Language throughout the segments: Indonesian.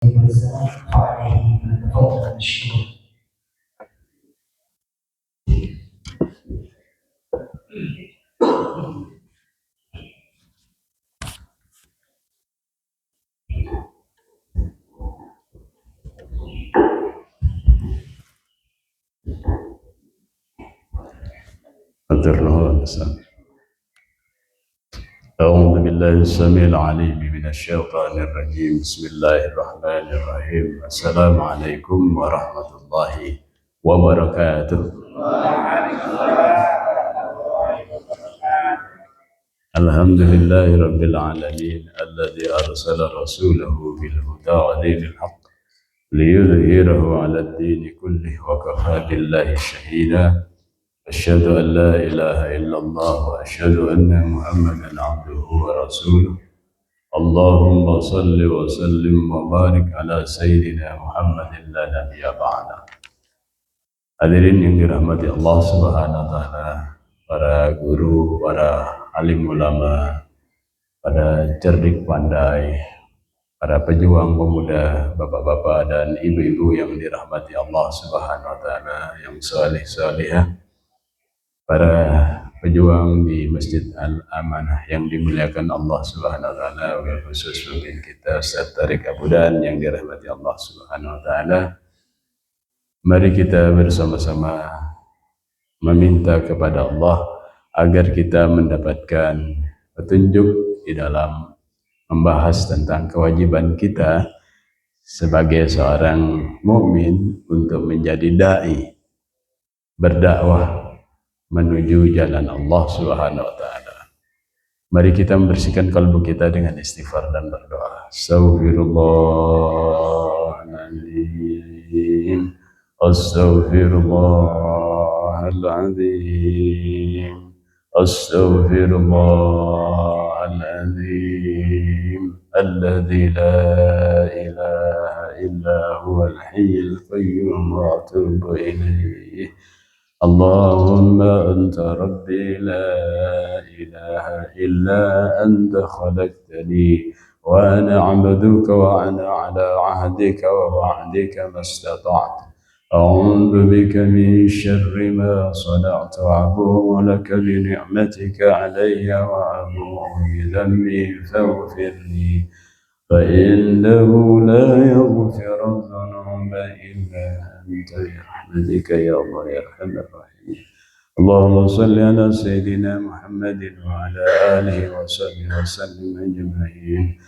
فعليه فليتفضل مشكورا. أعوذ بالله السميع العليم من الشيطان الرجيم. بسم الله الرحمن الرحيم. السلام عليكم ورحمة الله وبركاته. الحمد لله رب العالمين الذي أرسل رسوله بالهدى ودين الحق ليظهره على الدين كله وكفى بالله شهيدا. أشهد أن لا إله إلا الله وأشهد أن محمدا عبده ورسوله. اللهم صل وسلم وبارك على سيدنا محمد لا نبي بعده. Hadirin yang dirahmati Allah Subhanahu wa taala, para guru, para alim ulama, para cerdik pandai, para pejuang pemuda, bapak-bapak dan ibu-ibu yang dirahmati Allah Subhanahu wa taala, yang salih-salihah, para pejuang di Masjid Al-Amanah yang dimuliakan Allah Subhanahu wa taala, wabil khusus pemimpin kita Ustaz Tariq Abudan yang dirahmati Allah Subhanahu wa taala. Mari kita bersama-sama meminta kepada Allah agar kita mendapatkan petunjuk di dalam membahas tentang kewajiban kita sebagai seorang mukmin untuk menjadi dai, berdakwah menuju jalan Allah Subhanahu wa taala. Mari kita membersihkan kalbu kita dengan istighfar dan berdoa. Astaghfirullahaladzim, astaghfirullahaladzim, astaghfirullahaladzim, alladzi la ilaha illa huwal hayyul qayyum wa atubu ilaih. اللهم أنت ربي لا إله إلا أنت خلقتني وأنا عبدك وأنا على عهدك ووعدك ما استطعت. أعوذ بك من شر ما صنعت وأبوء لك بنعمتك علي وأبوء بذنبي فاغفر لي فإنه لا يغفر الذنوب إلا أنت برحمتك يا الله يا أرحم الراحمين. اللهم صل على سيدنا محمد وعلى آله وصحبه وسلم أجمعين.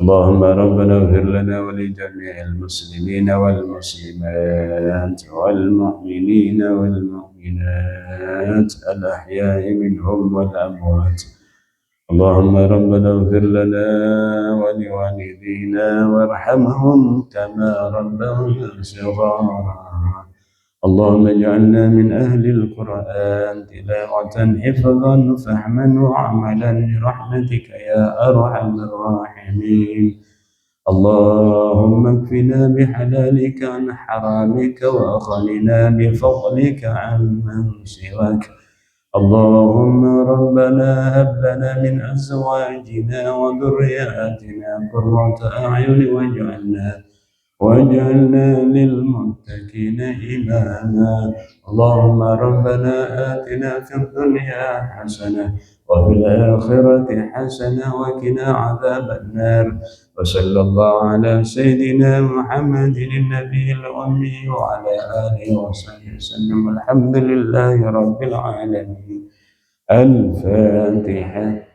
اللهم ربنا اغفر لنا ولجميع المسلمين والمسلمات والمؤمنين والمؤمنات الأحياء منهم والأموات. اللهم ربنا اغفر لنا ولوالدينا وارحمهم كما ربونا صغارا. اللهم اجعلنا من أهل القرآن تلاوة حفظا فهما وعملا برحمتك يا أرحم الراحمين. اللهم اكفنا بحلالك عن حرامك وأغننا بفضلك عمن سواك. اللهم ربنا هب لنا من أزواجنا وذرياتنا قرة أعين واجعلنا للمتقين إماما. اللهم ربنا آتنا في الدنيا حسنة وفي الآخرة حسنة وقنا عذاب النار. وصلى الله على سيدنا محمد النبي الأمي وعلى آله وصحبه وسلم. الحمد لله رب العالمين. الفاتحة.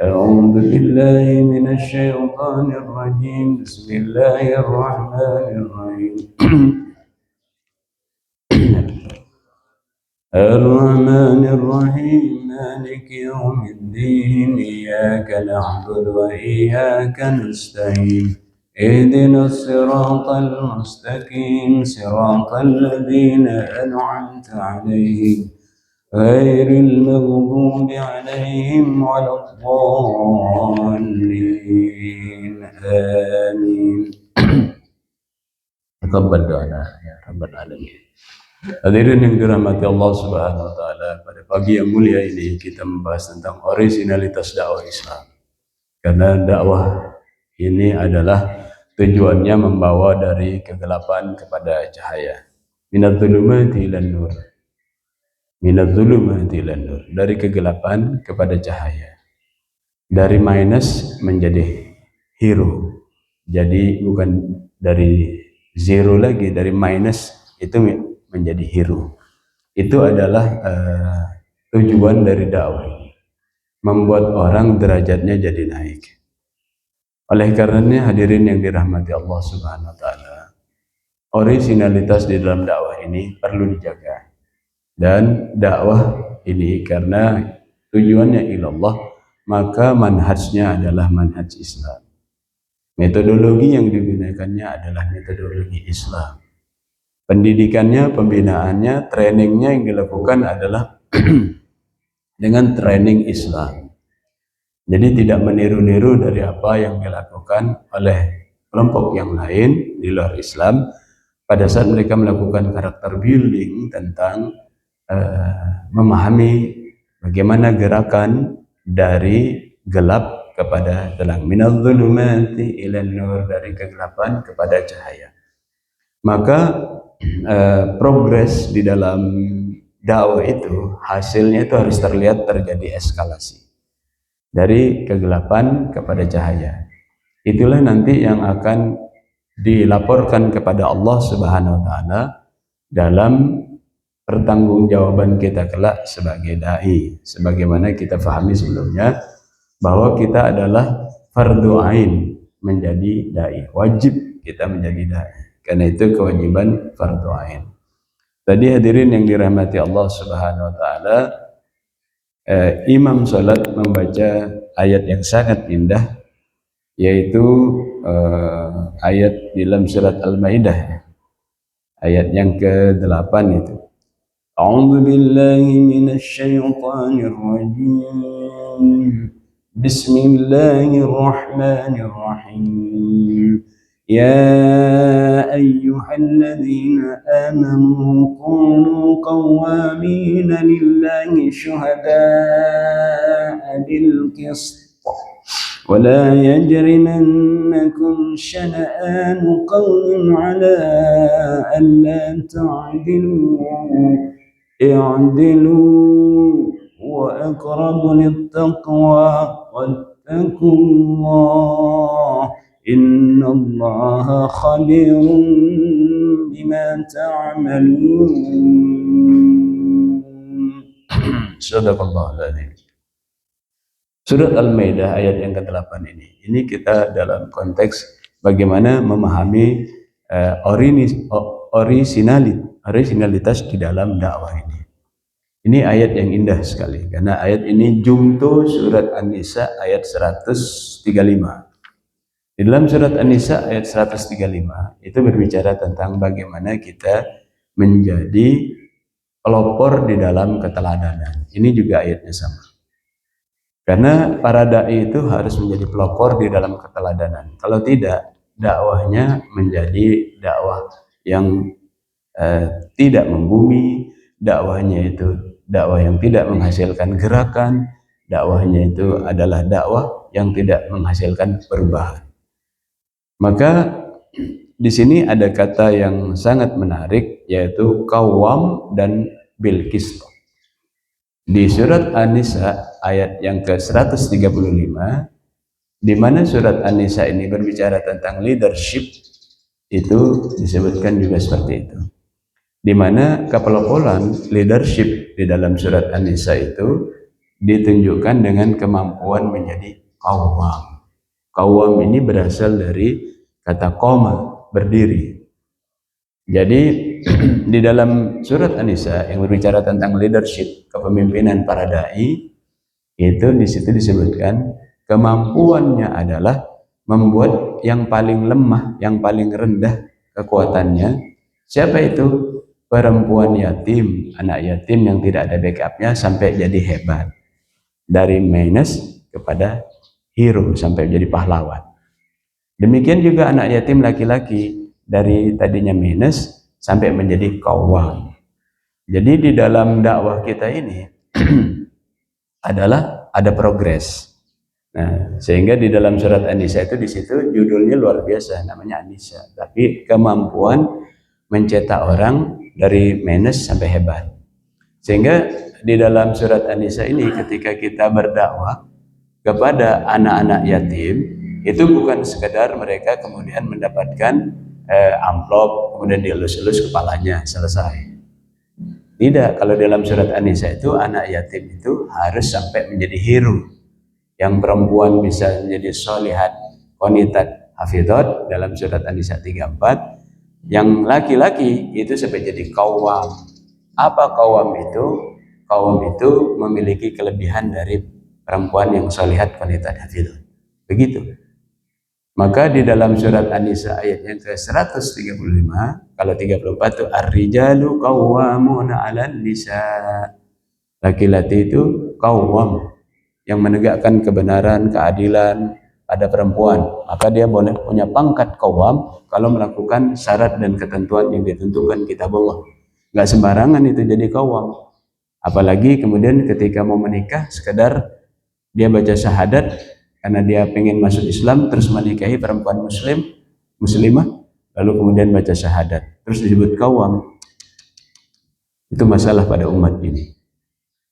أعوذ بالله من الشيطان الرجيم. بسم الله الرحمن الرحيم. الرحمن الرحيم مالك يوم الدين. إياك نعبد وإياك نستعين. اهدنا الصراط المستقيم صراط الذين أنعمت عليهم غير المغضوب عليهم ولا الضالين. آمين. تقبل doa ya Rabbal Alamin. Hadirin yang dirahmati Allah Subhanahu wa taala, pada pagi yang mulia ini kita membahas tentang originalitas dakwah Islam. Karena dakwah ini adalah tujuannya membawa dari kegelapan kepada cahaya. Minadz-dzulumati ilan nur. Minadz-dzulumati ilan nur. Dari kegelapan kepada cahaya. Dari minus menjadi hero. Jadi bukan dari zero lagi, dari minus itu menjadi hero. Itu adalah tujuan dari dakwah ini. Membuat orang derajatnya jadi naik. Oleh karenanya hadirin yang dirahmati Allah Subhanahu wa taala, originalitas di dalam dakwah ini perlu dijaga. Dan dakwah ini karena tujuannya ilallah, maka manhajnya adalah manhaj Islam. Metodologi yang digunakannya adalah metodologi Islam. Pendidikannya, pembinaannya, trainingnya yang dilakukan adalah dengan training Islam. Jadi tidak meniru-niru dari apa yang dilakukan oleh kelompok yang lain di luar Islam pada saat mereka melakukan karakter building tentang memahami bagaimana gerakan dari gelap kepada terang, minadz-dzulumati ilan nur, dari kegelapan kepada cahaya. Maka progres di dalam dakwah itu hasilnya itu harus terlihat terjadi eskalasi dari kegelapan kepada cahaya. Itulah nanti yang akan dilaporkan kepada Allah Subhanahu wa taala dalam pertanggungjawaban kita kelak sebagai dai. Sebagaimana kita pahami sebelumnya bahwa kita adalah fardhu ain menjadi dai, wajib kita menjadi dai. Karena itu kewajiban fardhu ain. Tadi hadirin yang dirahmati Allah Subhanahu wa taala, imam salat membaca ayat yang sangat indah, yaitu ayat di dalam surat Al-Maidah, ayat yang ke-8 itu. A'udzu billahi minasy syaithanir rajim. Bismillahirrahmanirrahim. Ya ayyuhalladzina amanu kunu qawwamina lillahi syuhada'a bil qist wa la yajrimannakum shana'anu qawmin 'ala alla ta'dilu i'dilu wa aqrabu lit-taqwa wattaqullah innallaha khabirun bima ta'malun. Sadaqallahul adzim. Surat Al-Maidah ayat yang ke-8 ini kita dalam konteks bagaimana memahami originalitas di dalam dakwah ini. Ini ayat yang indah sekali karena ayat ini jumto surat An-Nisa ayat 135. Di dalam surat An-Nisa ayat 135 itu berbicara tentang bagaimana kita menjadi pelopor di dalam keteladanan. Ini juga ayatnya sama. Karena para dai itu harus menjadi pelopor di dalam keteladanan. Kalau tidak, dakwahnya menjadi dakwah yang tidak membumi, dakwahnya itu dakwah yang tidak menghasilkan gerakan, dakwahnya itu adalah dakwah yang tidak menghasilkan perubahan. Maka di sini ada kata yang sangat menarik, yaitu qawwam dan bil qist. Di surat An-Nisa ayat yang ke-135, di mana surat An-Nisa ini berbicara tentang leadership, itu disebutkan juga seperti itu. Di mana kepeloporan leadership di dalam surat An-Nisa itu ditunjukkan dengan kemampuan menjadi qawwam. Qawwam ini berasal dari kata qoma, berdiri. Jadi di dalam surat An-Nisa yang berbicara tentang leadership, kepemimpinan para dai, itu di situ disebutkan kemampuannya adalah membuat yang paling lemah, yang paling rendah kekuatannya. Siapa itu? Perempuan yatim, anak yatim yang tidak ada backupnya sampai jadi hebat. Dari minus kepada hero sampai jadi pahlawan. Demikian juga anak yatim laki-laki dari tadinya minus sampai menjadi qawwam. Jadi di dalam dakwah kita ini adalah ada progres. Nah, sehingga di dalam surat An-Nisa itu di situ judulnya luar biasa, namanya An-Nisa. Tapi kemampuan mencetak orang dari minus sampai hebat. Sehingga di dalam surat An-Nisa ini ketika kita berdakwah kepada anak-anak yatim, itu bukan sekedar mereka kemudian mendapatkan amplop kemudian dielus-elus kepalanya selesai. Tidak, kalau dalam surat An-Nisa itu anak yatim itu harus sampai menjadi hero. Yang perempuan bisa menjadi solihat, qanitat, hafidhat dalam surat An-Nisa 34. Yang laki-laki itu sampai jadi qawwam. Apa qawwam itu? Qawwam itu memiliki kelebihan dari perempuan yang solihat, qanitat, hafidhat. Begitu. Maka di dalam surat An-Nisa ayat yang ke-135, kalau 34 itu ar-rijalu qawwamuna 'alan nisa. Laki-laki itu qawwam, yang menegakkan kebenaran, keadilan pada perempuan. Maka dia boleh punya pangkat qawwam kalau melakukan syarat dan ketentuan yang ditentukan kitab Allah. Enggak sembarangan itu jadi qawwam. Apalagi kemudian ketika mau menikah sekedar dia baca syahadat karena dia pengen masuk Islam, terus menikahi perempuan muslimah, lalu kemudian baca syahadat, terus disebut qawwam. Itu masalah pada umat ini.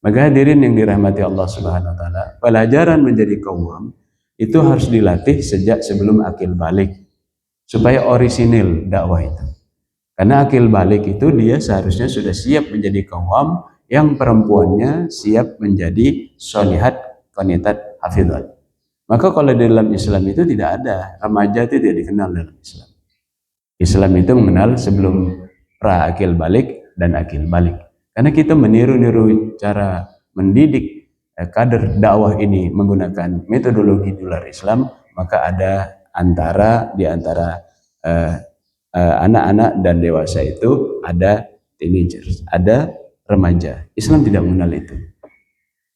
Maka hadirin yang dirahmati Allah Subhanahu wa taala, pelajaran menjadi qawwam itu harus dilatih sejak sebelum akil balik supaya orisinil dakwah itu. Karena akil balik itu dia seharusnya sudah siap menjadi qawwam yang perempuannya siap menjadi sholihat, qanitat, hafidhat. Maka kalau di dalam Islam itu tidak ada, remaja itu tidak dikenal dalam Islam. Islam itu mengenal sebelum pra akil balik dan akil balik. Karena kita meniru-niru cara mendidik kader dakwah ini menggunakan metodologi di luar Islam, maka ada di antara anak-anak dan dewasa itu ada teenagers, ada remaja. Islam tidak mengenal itu.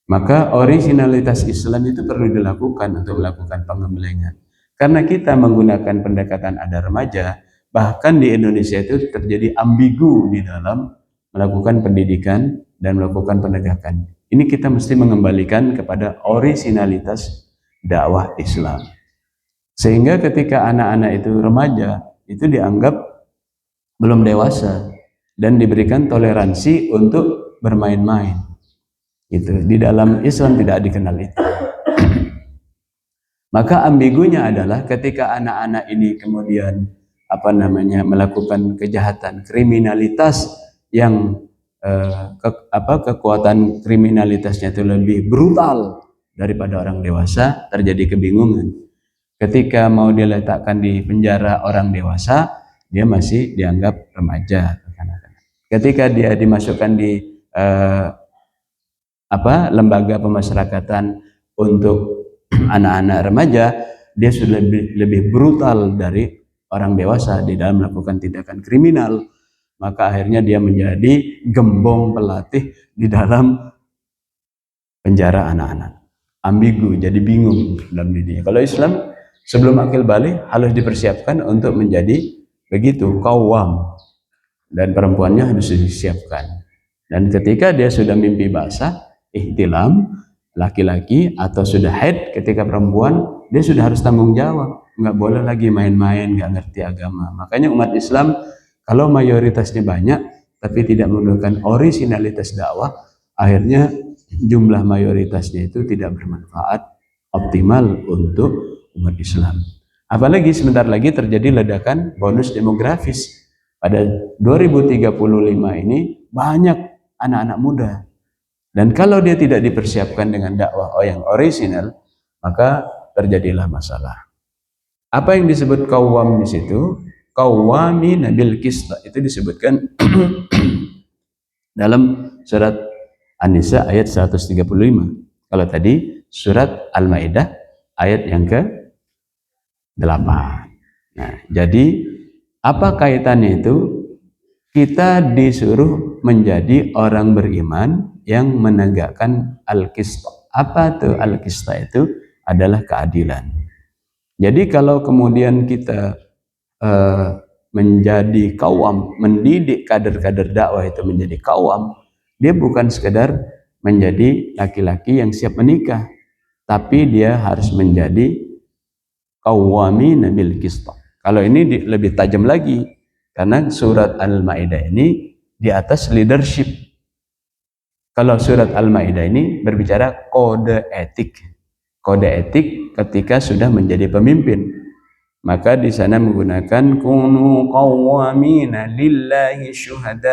Maka originalitas Islam itu perlu dilakukan untuk melakukan pengembelengan. Karena kita menggunakan pendekatan ada remaja, bahkan di Indonesia itu terjadi ambigu di dalam melakukan pendidikan dan melakukan penegakan. Ini kita mesti mengembalikan kepada originalitas dakwah Islam. Sehingga ketika anak-anak itu remaja, itu dianggap belum dewasa dan diberikan toleransi untuk bermain-main. Itu di dalam Islam tidak dikenal itu. Maka ambigunya adalah ketika anak-anak ini kemudian melakukan kejahatan, kriminalitas yang kekuatan kriminalitasnya itu lebih brutal daripada orang dewasa, terjadi kebingungan. Ketika mau diletakkan di penjara orang dewasa, dia masih dianggap remaja. Ketika dia dimasukkan di lembaga pemasyarakatan untuk anak-anak remaja, dia sudah lebih brutal dari orang dewasa di dalam melakukan tindakan kriminal. Maka akhirnya dia menjadi gembong pelatih di dalam penjara anak-anak. Ambigu, jadi bingung dalam dirinya. Kalau Islam sebelum akil balik harus dipersiapkan untuk menjadi begitu, qawwam, dan perempuannya harus disiapkan. Dan ketika dia sudah mimpi basah, ihtilam, laki-laki, atau sudah haid ketika perempuan, dia sudah harus tanggung jawab. Nggak boleh lagi main-main, nggak ngerti agama. Makanya umat Islam kalau mayoritasnya banyak tapi tidak menggunakan originalitas dakwah, akhirnya jumlah mayoritasnya itu tidak bermanfaat optimal untuk umat Islam. Apalagi sebentar lagi terjadi ledakan bonus demografis. Pada 2035 ini banyak anak-anak muda. Dan kalau dia tidak dipersiapkan dengan dakwah yang original, maka terjadilah masalah. Apa yang disebut qawwam di situ? Qawwamina bil qist, itu disebutkan dalam surat An-Nisa ayat 135. Kalau tadi surat Al-Maidah ayat yang ke-8. Nah, jadi apa kaitannya itu? Kita disuruh menjadi orang beriman yang menegakkan al-qist. Apa itu al-qist? Itu adalah keadilan. Jadi kalau kemudian kita menjadi qawwam, mendidik kader-kader dakwah itu menjadi qawwam, dia bukan sekedar menjadi laki-laki yang siap menikah, tapi dia harus menjadi qawwamina bil qist. Kalau ini lebih tajam lagi, karena surat Al-Maidah ini di atas leadership. Kalau surat Al-Maidah ini berbicara kode etik. Kode etik ketika sudah menjadi pemimpin. Maka di sana menggunakan kunu qawwamina lillahi syuhada'a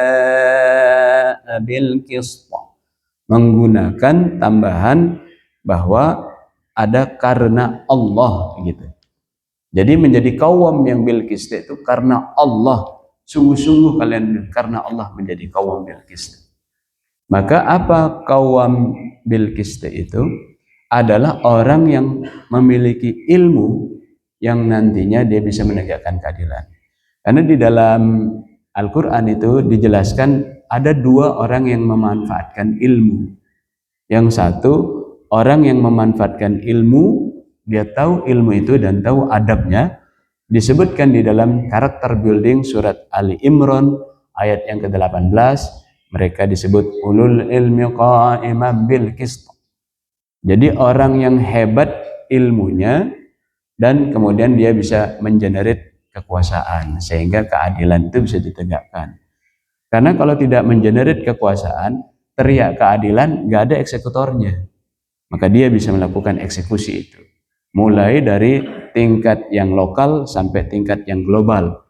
bil qist. Menggunakan tambahan bahwa ada karena Allah gitu. Jadi menjadi qawwam yang bil qist itu karena Allah. Sungguh-sungguh kalian karena Allah menjadi qawwam bil qist. Maka apa qawwam bil qist itu? Adalah orang yang memiliki ilmu yang nantinya dia bisa menegakkan keadilan. Karena di dalam Al-Quran itu dijelaskan ada dua orang yang memanfaatkan ilmu. Yang satu, orang yang memanfaatkan ilmu, dia tahu ilmu itu dan tahu adabnya, disebutkan di dalam karakter building surat Ali Imran ayat yang ke-18, mereka disebut ulul ilmi qa'iman bil qist. Jadi orang yang hebat ilmunya dan kemudian dia bisa mengenerate kekuasaan sehingga keadilan itu bisa ditegakkan. Karena kalau tidak mengenerate kekuasaan, teriak keadilan, nggak ada eksekutornya. Maka dia bisa melakukan eksekusi itu. Mulai dari tingkat yang lokal sampai tingkat yang global.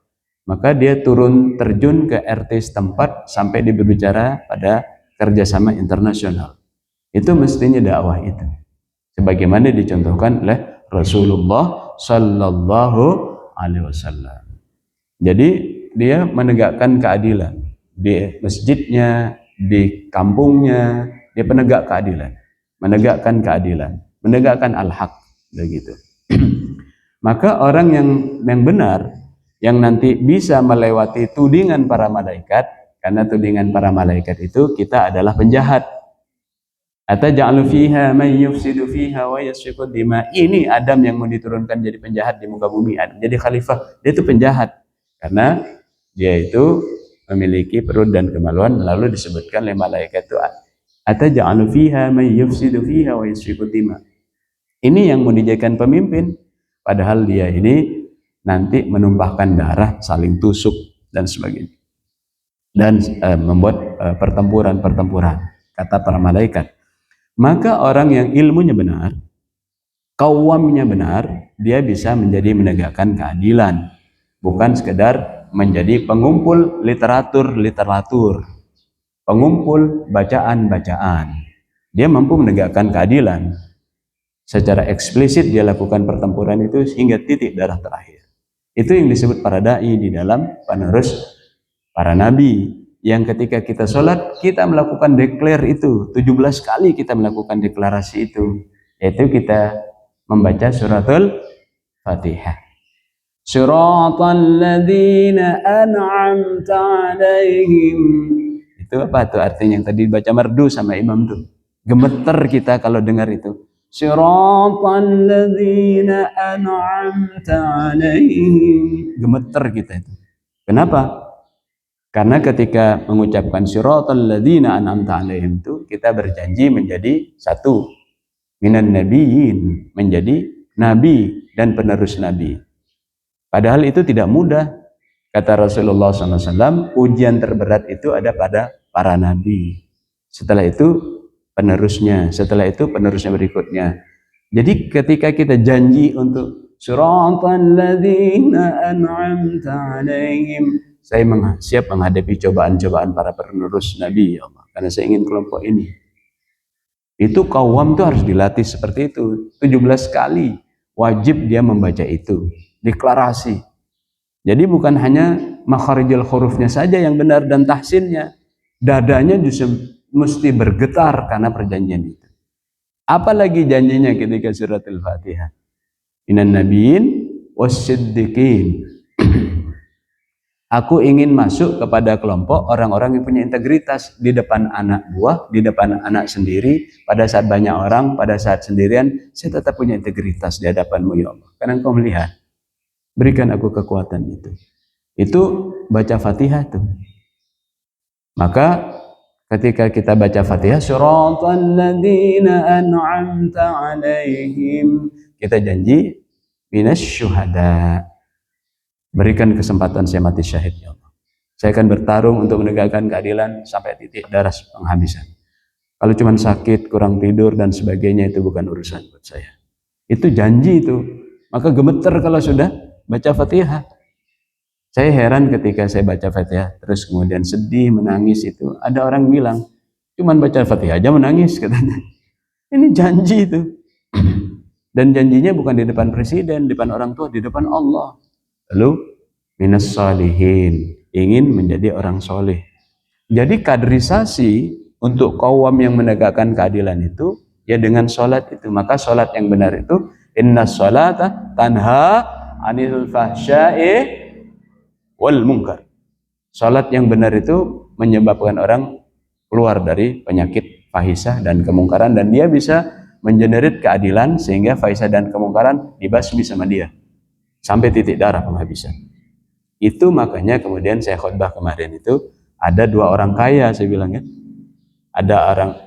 Maka dia turun terjun ke RT setempat sampai dia berbicara pada kerjasama internasional. Itu mestinya dakwah itu. Sebagaimana dicontohkan oleh Rasulullah Sallallahu Alaihi Wasallam. Jadi dia menegakkan keadilan di masjidnya, di kampungnya, dia penegak keadilan, menegakkan keadilan, menegakkan al-haq, begitu. Maka orang yang benar, yang nanti bisa melewati tudingan para malaikat, karena tudingan para malaikat itu kita adalah penjahat. Ataj'alu fiha may yufsidu fiha wa yasfiku dima. Ini Adam yang mau diturunkan jadi penjahat di muka bumi, jadi khalifah. Dia itu penjahat karena dia itu memiliki perut dan kemaluan, lalu disebutkan oleh malaikat itu ataj'alu fiha may yufsidu fiha wa yasfiku dima. Ini yang mau dijadikan pemimpin, padahal dia ini nanti menumpahkan darah, saling tusuk dan sebagainya, dan membuat pertempuran kata para malaikat. Maka orang yang ilmunya benar, qawwamnya benar, dia bisa menjadi menegakkan keadilan, bukan sekedar menjadi pengumpul literatur, pengumpul bacaan-bacaan. Dia mampu menegakkan keadilan. Secara eksplisit dia lakukan pertempuran itu hingga titik darah terakhir. Itu yang disebut para dai di dalam penerus para nabi. Yang ketika kita sholat, kita melakukan declare itu. 17 kali kita melakukan deklarasi itu. Yaitu kita membaca suratul Fatihah. Suratal ladzina an'amta alaihim. Itu apa tuh artinya yang tadi baca merdu sama imam tuh? Gemeter kita kalau dengar itu. Siratal ladzina an'amta alaihim. Gemeter kita itu. Kenapa? Karena ketika mengucapkan siratal ladzina an'amta alaihim itu kita berjanji menjadi satu minan nabiyyin, menjadi nabi dan penerus nabi. Padahal itu tidak mudah. Kata Rasulullah SAW, ujian terberat itu ada pada para nabi. Setelah itu penerusnya, setelah itu penerusnya berikutnya. Jadi ketika kita janji untuk siratal ladzina an'amta alaihim, saya siap menghadapi cobaan-cobaan para penerus Nabi, ya Allah, karena saya ingin kelompok ini. Itu qawwam itu harus dilatih seperti itu. 17 kali wajib dia membaca itu, deklarasi. Jadi bukan hanya makharijul hurufnya saja yang benar dan tahsinnya, dadanya justru mesti bergetar karena perjanjian itu. Apalagi janjinya ketika suratul Fatihah. Minan nabiyyin wassiddiqin. Aku ingin masuk kepada kelompok orang-orang yang punya integritas di depan anak buah, di depan anak sendiri, pada saat banyak orang, pada saat sendirian, saya tetap punya integritas di hadapan-Mu ya Allah. Karena Engkau melihat. Berikan aku kekuatan itu. Itu baca Fatihah tuh. Maka ketika kita baca Fatihah, siratal ladzina an'amta 'alaihim, kita janji minas syuhada. Berikan kesempatan saya mati syahid ya Allah. Saya akan bertarung untuk menegakkan keadilan sampai titik darah penghabisan. Kalau cuma sakit, kurang tidur dan sebagainya itu bukan urusan buat saya. Itu janji itu. Maka gemeter kalau sudah baca Fatihah. Saya heran ketika saya baca Fatihah terus kemudian sedih, menangis itu. Ada orang bilang, cuman baca Fatihah aja menangis katanya. Ini janji itu. Dan janjinya bukan di depan presiden, di depan orang tua, di depan Allah. Lalu minas salihin, ingin menjadi orang soleh. Jadi kaderisasi untuk kaum yang menegakkan keadilan itu ya dengan sholat itu. Maka sholat yang benar itu inna sholata tanha anil fahsya'i wal munkar. Sholat yang benar itu menyebabkan orang keluar dari penyakit fahisah dan kemungkaran, dan dia bisa mengenerate keadilan sehingga fahisah dan kemungkaran dibasmi sama dia sampai titik darah penghabisan. Itu makanya kemudian saya khutbah kemarin itu ada dua orang kaya, saya bilang ya. Ada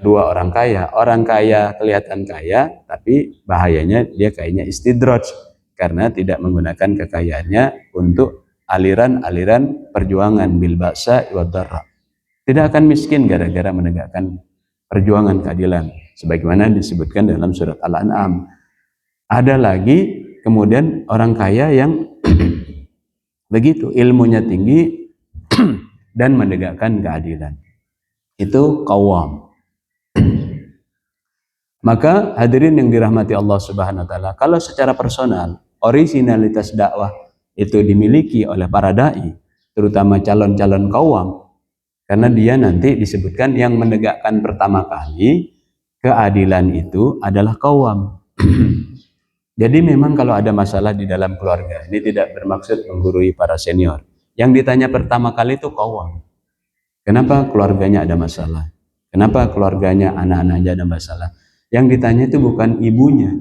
dua orang kaya. Orang kaya kelihatan kaya, tapi bahayanya dia kayaknya istidraj karena tidak menggunakan kekayaannya untuk aliran-aliran perjuangan bil ba'sa wa dharra. Tidak akan miskin gara-gara menegakkan perjuangan keadilan sebagaimana disebutkan dalam surat Al-An'am. Ada lagi kemudian orang kaya yang begitu ilmunya tinggi dan menegakkan keadilan. Itu qawwam. Maka hadirin yang dirahmati Allah Subhanahu wa taala, kalau secara personal originalitas dakwah itu dimiliki oleh para dai, terutama calon-calon qawwam, karena dia nanti disebutkan yang menegakkan pertama kali keadilan itu adalah qawwam. Jadi memang kalau ada masalah di dalam keluarga, ini tidak bermaksud menggurui para senior. Yang ditanya pertama kali itu qawwam. Kenapa keluarganya ada masalah? Kenapa keluarganya anak-anaknya ada masalah? Yang ditanya itu bukan ibunya,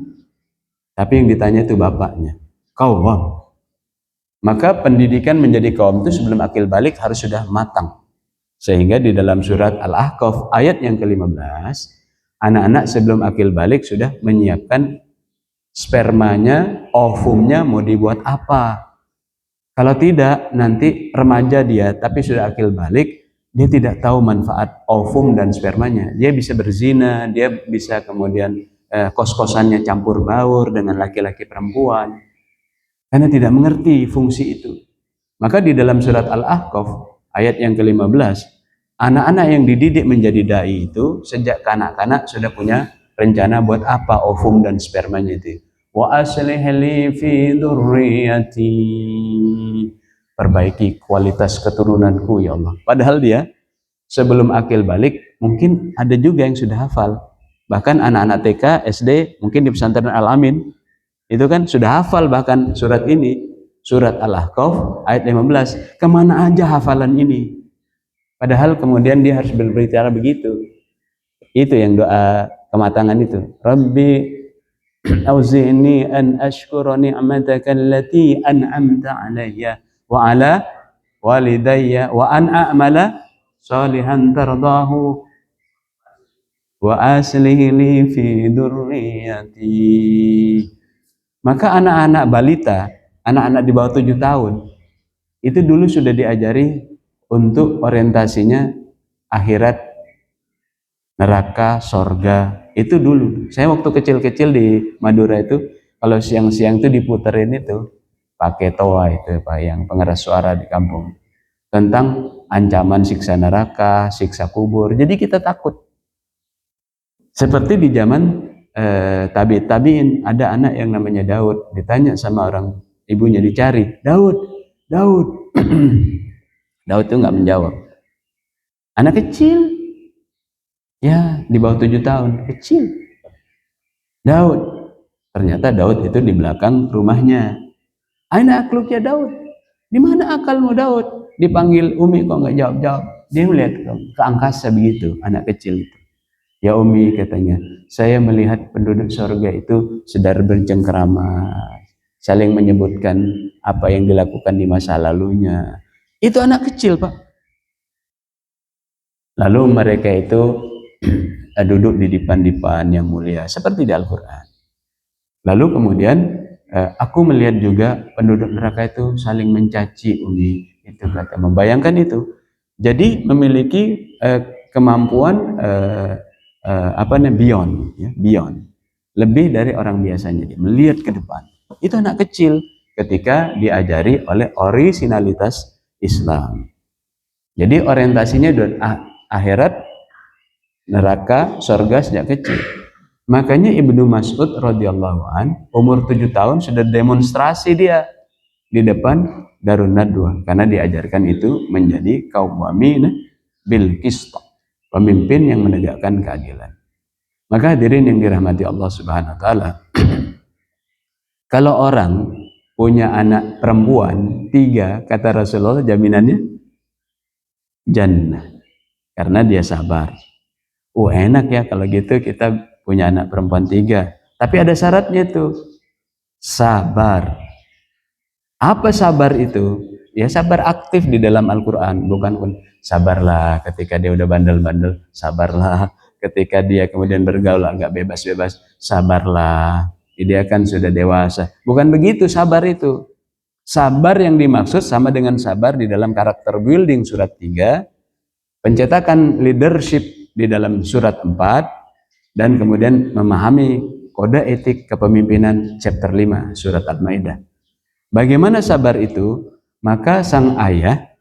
tapi yang ditanya itu bapaknya. Qawwam. Maka pendidikan menjadi kaum itu sebelum akil balik harus sudah matang. Sehingga di dalam surat Al-Ahqaf ayat yang ke-15, anak-anak sebelum akil balik sudah menyiapkan spermanya, ovumnya mau dibuat apa. Kalau tidak, nanti remaja dia tapi sudah akil balik, dia tidak tahu manfaat ovum dan spermanya. Dia bisa berzina, dia bisa kemudian kos-kosannya campur baur dengan laki-laki perempuan. Karena tidak mengerti fungsi itu. Maka di dalam surat Al-Ahqaf ayat yang ke-15, anak-anak yang dididik menjadi dai itu sejak kanak-kanak sudah punya rencana buat apa ovum dan spermanya itu. Wa aslih li fi dzurriyyati, perbaiki kualitas keturunanku ya Allah. Padahal dia sebelum akil balik mungkin ada juga yang sudah hafal. Bahkan anak-anak TK, SD, mungkin di pesantren Al-Amin itu kan sudah hafal bahkan surat ini, surat Al-Ahqaf ayat 15. Kemana aja hafalan ini? Padahal kemudian dia harus berbicara begitu. Itu yang doa kematangan itu. Rabbi auzi'ni an ashkura ni'mataka allati an'amta 'alayya wa 'ala walidayya wa an a'mala shalihan tardahu wa aslih li fi dzurriyyati. Maka anak-anak balita, anak-anak di bawah 7 tahun itu dulu sudah diajari untuk orientasinya akhirat, neraka, sorga. Itu dulu. Saya waktu kecil-kecil di Madura itu, kalau siang-siang itu diputerin itu pakai toa itu Pak, yang pengeras suara di kampung, tentang ancaman siksa neraka, siksa kubur. Jadi kita takut. Seperti di zaman tabi'in, ada anak yang namanya Daud, ditanya sama orang ibunya, dicari, Daud. Daud itu nggak menjawab. Anak kecil, ya di bawah 7 tahun, kecil. Daud. Ternyata Daud itu di belakang rumahnya. Aina akluk ya Daud. Di mana akalmu Daud? Dipanggil Umi kok nggak jawab-jawab. Dia melihat ke angkasa begitu, anak kecil itu. Ya Umi katanya, saya melihat penduduk surga itu sedar bercengkerama, saling menyebutkan apa yang dilakukan di masa lalunya. Itu anak kecil Pak. Lalu mereka itu duduk di dipan-dipan yang mulia seperti di Al-Quran. Lalu kemudian aku melihat juga penduduk neraka itu saling mencaci Umi, itu kata, membayangkan itu. Jadi memiliki kemampuan apa namanya, beyond, ya, beyond, lebih dari orang biasanya, dia melihat ke depan. Itu anak kecil ketika diajari oleh orisinalitas Islam. Jadi orientasinya akhirat, neraka, surga sejak kecil. Makanya Ibnu Mas'ud radhiyallahu an umur 7 tahun sudah demonstrasi dia di depan Darun Nadwa karena diajarkan itu menjadi qawwamin bil qist, pemimpin yang menegakkan keadilan. Maka hadirin yang dirahmati Allah Subhanahu wa taala, kalau orang punya anak perempuan 3, kata Rasulullah, jaminannya jannah karena dia sabar. Enak ya kalau gitu kita punya anak perempuan 3. Tapi ada syaratnya tuh, sabar. Apa sabar itu? Ya sabar aktif di dalam Al-Quran, bukan pun sabarlah ketika dia udah bandel-bandel, sabarlah ketika dia kemudian bergaul agak bebas-bebas, sabarlah dia kan sudah dewasa. Bukan begitu sabar itu. Sabar yang dimaksud sama dengan sabar di dalam karakter building surat 3, pencetakan leadership di dalam surat 4, dan kemudian memahami kode etik kepemimpinan chapter 5 surat Al-Maidah. Bagaimana sabar itu? Maka sang ayah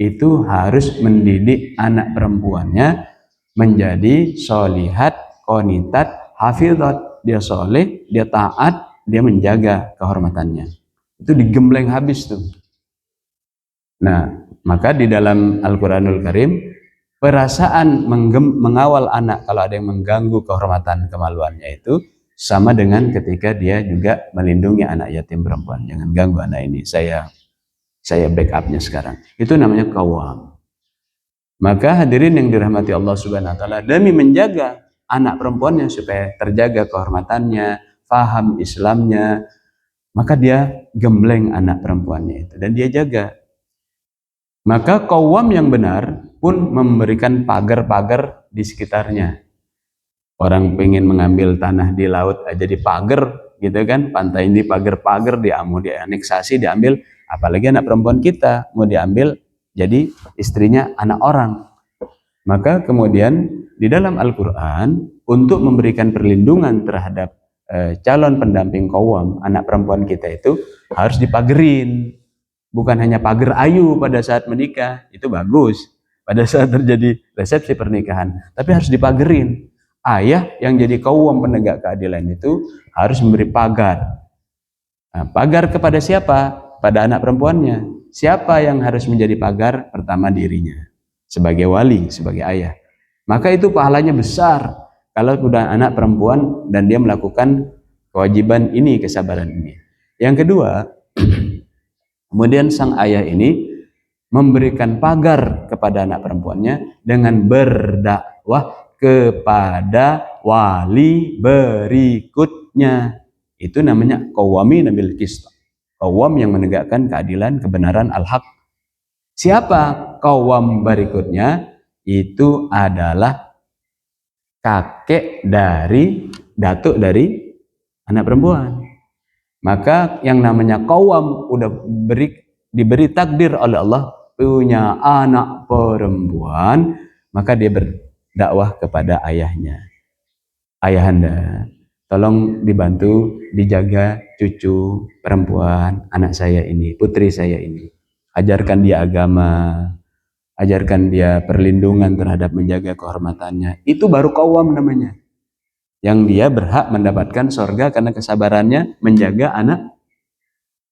itu harus mendidik anak perempuannya menjadi solihat, qonitat, hafizat. Dia soleh, dia taat, dia menjaga kehormatannya. Itu digembleng habis tuh. Nah, maka di dalam Al-Quranul Karim, perasaan mengawal anak kalau ada yang mengganggu kehormatan kemaluannya itu sama dengan ketika dia juga melindungi anak yatim perempuan. Jangan ganggu anak ini, saya backupnya sekarang. Itu namanya qawwam. Maka hadirin yang dirahmati Allah Subhanahu wa taala, demi menjaga anak perempuannya supaya terjaga kehormatannya, faham Islamnya, maka dia gembleng anak perempuannya itu dan dia jaga. Maka qawwam yang benar pun memberikan pagar-pagar di sekitarnya. Orang pengen mengambil tanah di laut aja di pagar gitu kan, pantai ini pagar-pagar, dia mau dianeksasi, diambil, apalagi anak perempuan kita mau diambil jadi istrinya anak orang. Maka kemudian di dalam Al-Quran untuk memberikan perlindungan terhadap calon pendamping qawwam, anak perempuan kita itu harus dipagerin. Bukan hanya pagar ayu pada saat menikah, itu bagus pada saat terjadi resepsi pernikahan, tapi harus dipagerin. Ayah yang jadi qawwam penegak keadilan itu harus memberi pagar. Nah, pagar kepada siapa? Pada anak perempuannya. Siapa yang harus menjadi pagar? Pertama dirinya, sebagai wali, sebagai ayah. Maka itu pahalanya besar kalau sudah anak perempuan dan dia melakukan kewajiban ini, kesabaran ini. Yang kedua, kemudian sang ayah ini memberikan pagar kepada anak perempuannya dengan berdakwah kepada wali berikutnya. Itu namanya qawwamin bil qist. Qawwam yang menegakkan keadilan, kebenaran, al-haq. Siapa qawwam berikutnya? Itu adalah kakek dari, datuk dari anak perempuan. Maka yang namanya qawwam udah diberi takdir oleh Allah punya anak perempuan, maka dia berdakwah kepada ayahnya. Ayahanda, tolong dibantu dijaga cucu perempuan anak saya ini, putri saya ini. Ajarkan dia agama, ajarkan dia perlindungan terhadap menjaga kehormatannya. Itu baru qawwam namanya. Yang dia berhak mendapatkan surga karena kesabarannya menjaga anak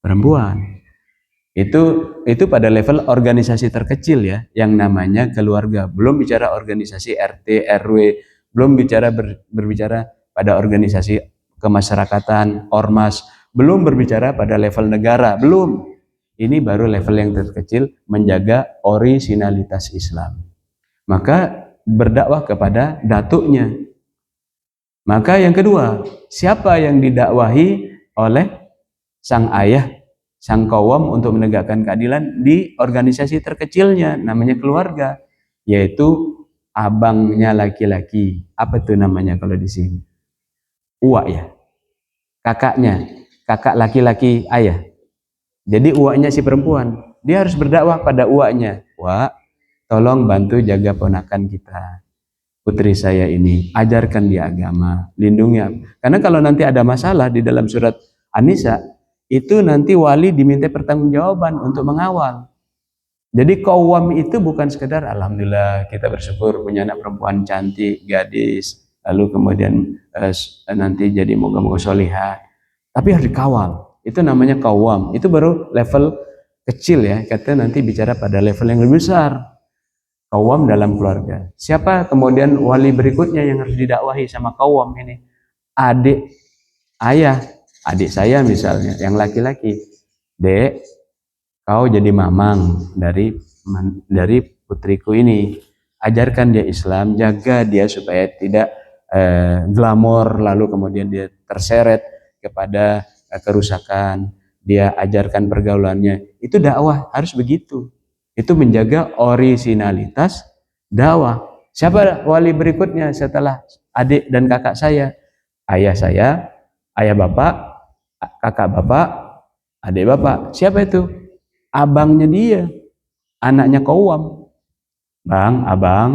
perempuan. Itu pada level organisasi terkecil ya, yang namanya keluarga. Belum bicara organisasi RT, RW, belum berbicara pada organisasi kemasyarakatan, ormas, belum berbicara pada level negara, belum. Ini baru level yang terkecil, menjaga orisinalitas Islam. Maka berdakwah kepada datuknya. Maka yang kedua, siapa yang didakwahi oleh sang ayah, sang qawwam untuk menegakkan keadilan di organisasi terkecilnya, namanya keluarga, yaitu abangnya laki-laki. Apa tuh namanya kalau di sini? Uwak ya. Kakaknya, kakak laki-laki ayah. Jadi uwaknya si perempuan, dia harus berdakwah pada uwaknya. Wak, tolong bantu jaga ponakan kita. Putri saya ini, ajarkan dia agama, lindungi. Karena kalau nanti ada masalah di dalam surat An-Nisa, itu nanti wali diminta pertanggungjawaban untuk mengawal. Jadi qawwam itu bukan sekedar alhamdulillah kita bersyukur punya anak perempuan cantik, gadis, lalu kemudian nanti jadi moga-moga solihah. Tapi harus dikawal. Itu namanya qawwam. Itu baru level kecil ya. Kita nanti bicara pada level yang lebih besar. Qawwam dalam keluarga. Siapa kemudian wali berikutnya yang harus didakwahi sama qawwam ini? Adik ayah, adik saya misalnya, yang laki-laki. Dek, kau jadi mamang dari putriku ini. Ajarkan dia Islam, jaga dia supaya tidak glamor, lalu kemudian dia terseret kepada kerusakan. Dia ajarkan pergaulannya. Itu dakwah harus begitu. Itu menjaga orisinalitas dakwah. Siapa wali berikutnya setelah adik dan kakak saya? Ayah saya, ayah bapak, kakak bapak, adik bapak. Siapa itu? Abangnya dia, anaknya qawwam. Bang, abang,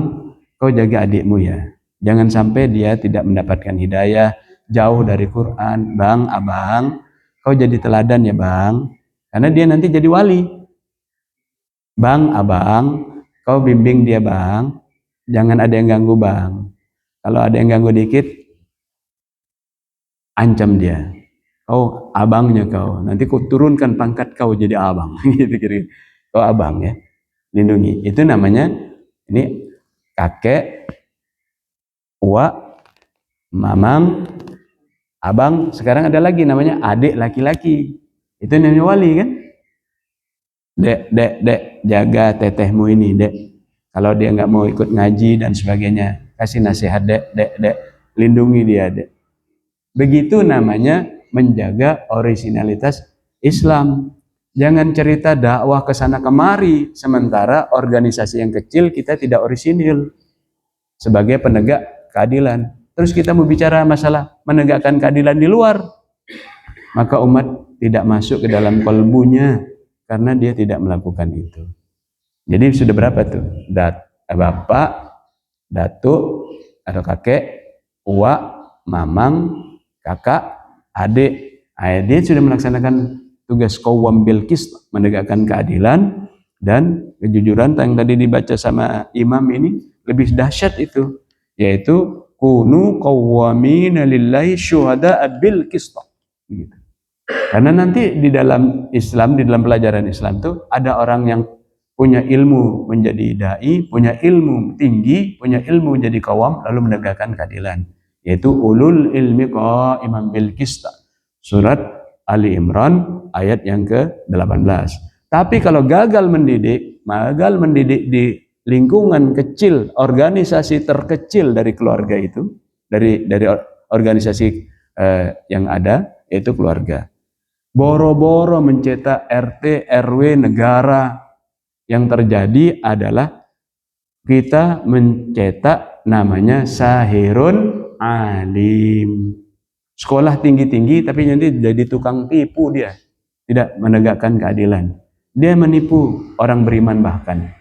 kau jaga adikmu ya. Jangan sampai dia tidak mendapatkan hidayah, jauh dari Quran. Bang, abang, kau jadi teladan ya bang. Karena dia nanti jadi wali. Bang, abang, kau bimbing dia bang. Jangan ada yang ganggu bang. Kalau ada yang ganggu dikit, ancam dia. Kau abangnya kau. Nanti kau turunkan pangkat kau jadi abang. Gitu kira. Kau abang ya. Lindungi. Itu namanya ini kakek, uwak, mamang, abang. Sekarang ada lagi namanya adik laki-laki. Itu namanya wali kan? Dek, jaga tetehmu ini, dek. Kalau dia nggak mau ikut ngaji dan sebagainya, kasih nasihat, dek, lindungi dia, dek. Begitu namanya menjaga orisinalitas Islam. Jangan cerita dakwah ke sana kemari, sementara organisasi yang kecil kita tidak orisinil sebagai penegak keadilan. Terus kita mau bicara masalah menegakkan keadilan di luar, maka umat tidak masuk ke dalam kalbunya karena dia tidak melakukan itu. Jadi sudah berapa tuh? Bapak, datuk atau kakek, uwak, mamang, kakak, adik. Dia sudah melaksanakan tugas qawwam bil qist, menegakkan keadilan dan kejujuran. Yang tadi dibaca sama imam ini lebih dahsyat itu, yaitu kunu qawwamina lillahi syuhada'a bil qist. Begitu. Karena nanti di dalam Islam, di dalam pelajaran Islam itu ada orang yang punya ilmu menjadi dai, punya ilmu tinggi, punya ilmu menjadi qawwam, lalu menegakkan keadilan, yaitu ulul ilmi qa'iman bil qist. Surat Ali Imran ayat yang ke-18. Tapi kalau gagal mendidik di lingkungan kecil, organisasi terkecil dari keluarga itu, dari organisasi yang ada, yaitu keluarga. Boro-boro mencetak RT, RW, negara. Yang terjadi adalah kita mencetak namanya sahirun alim. Sekolah tinggi-tinggi tapi nanti jadi tukang tipu dia. Tidak menegakkan keadilan. Dia menipu orang beriman bahkan.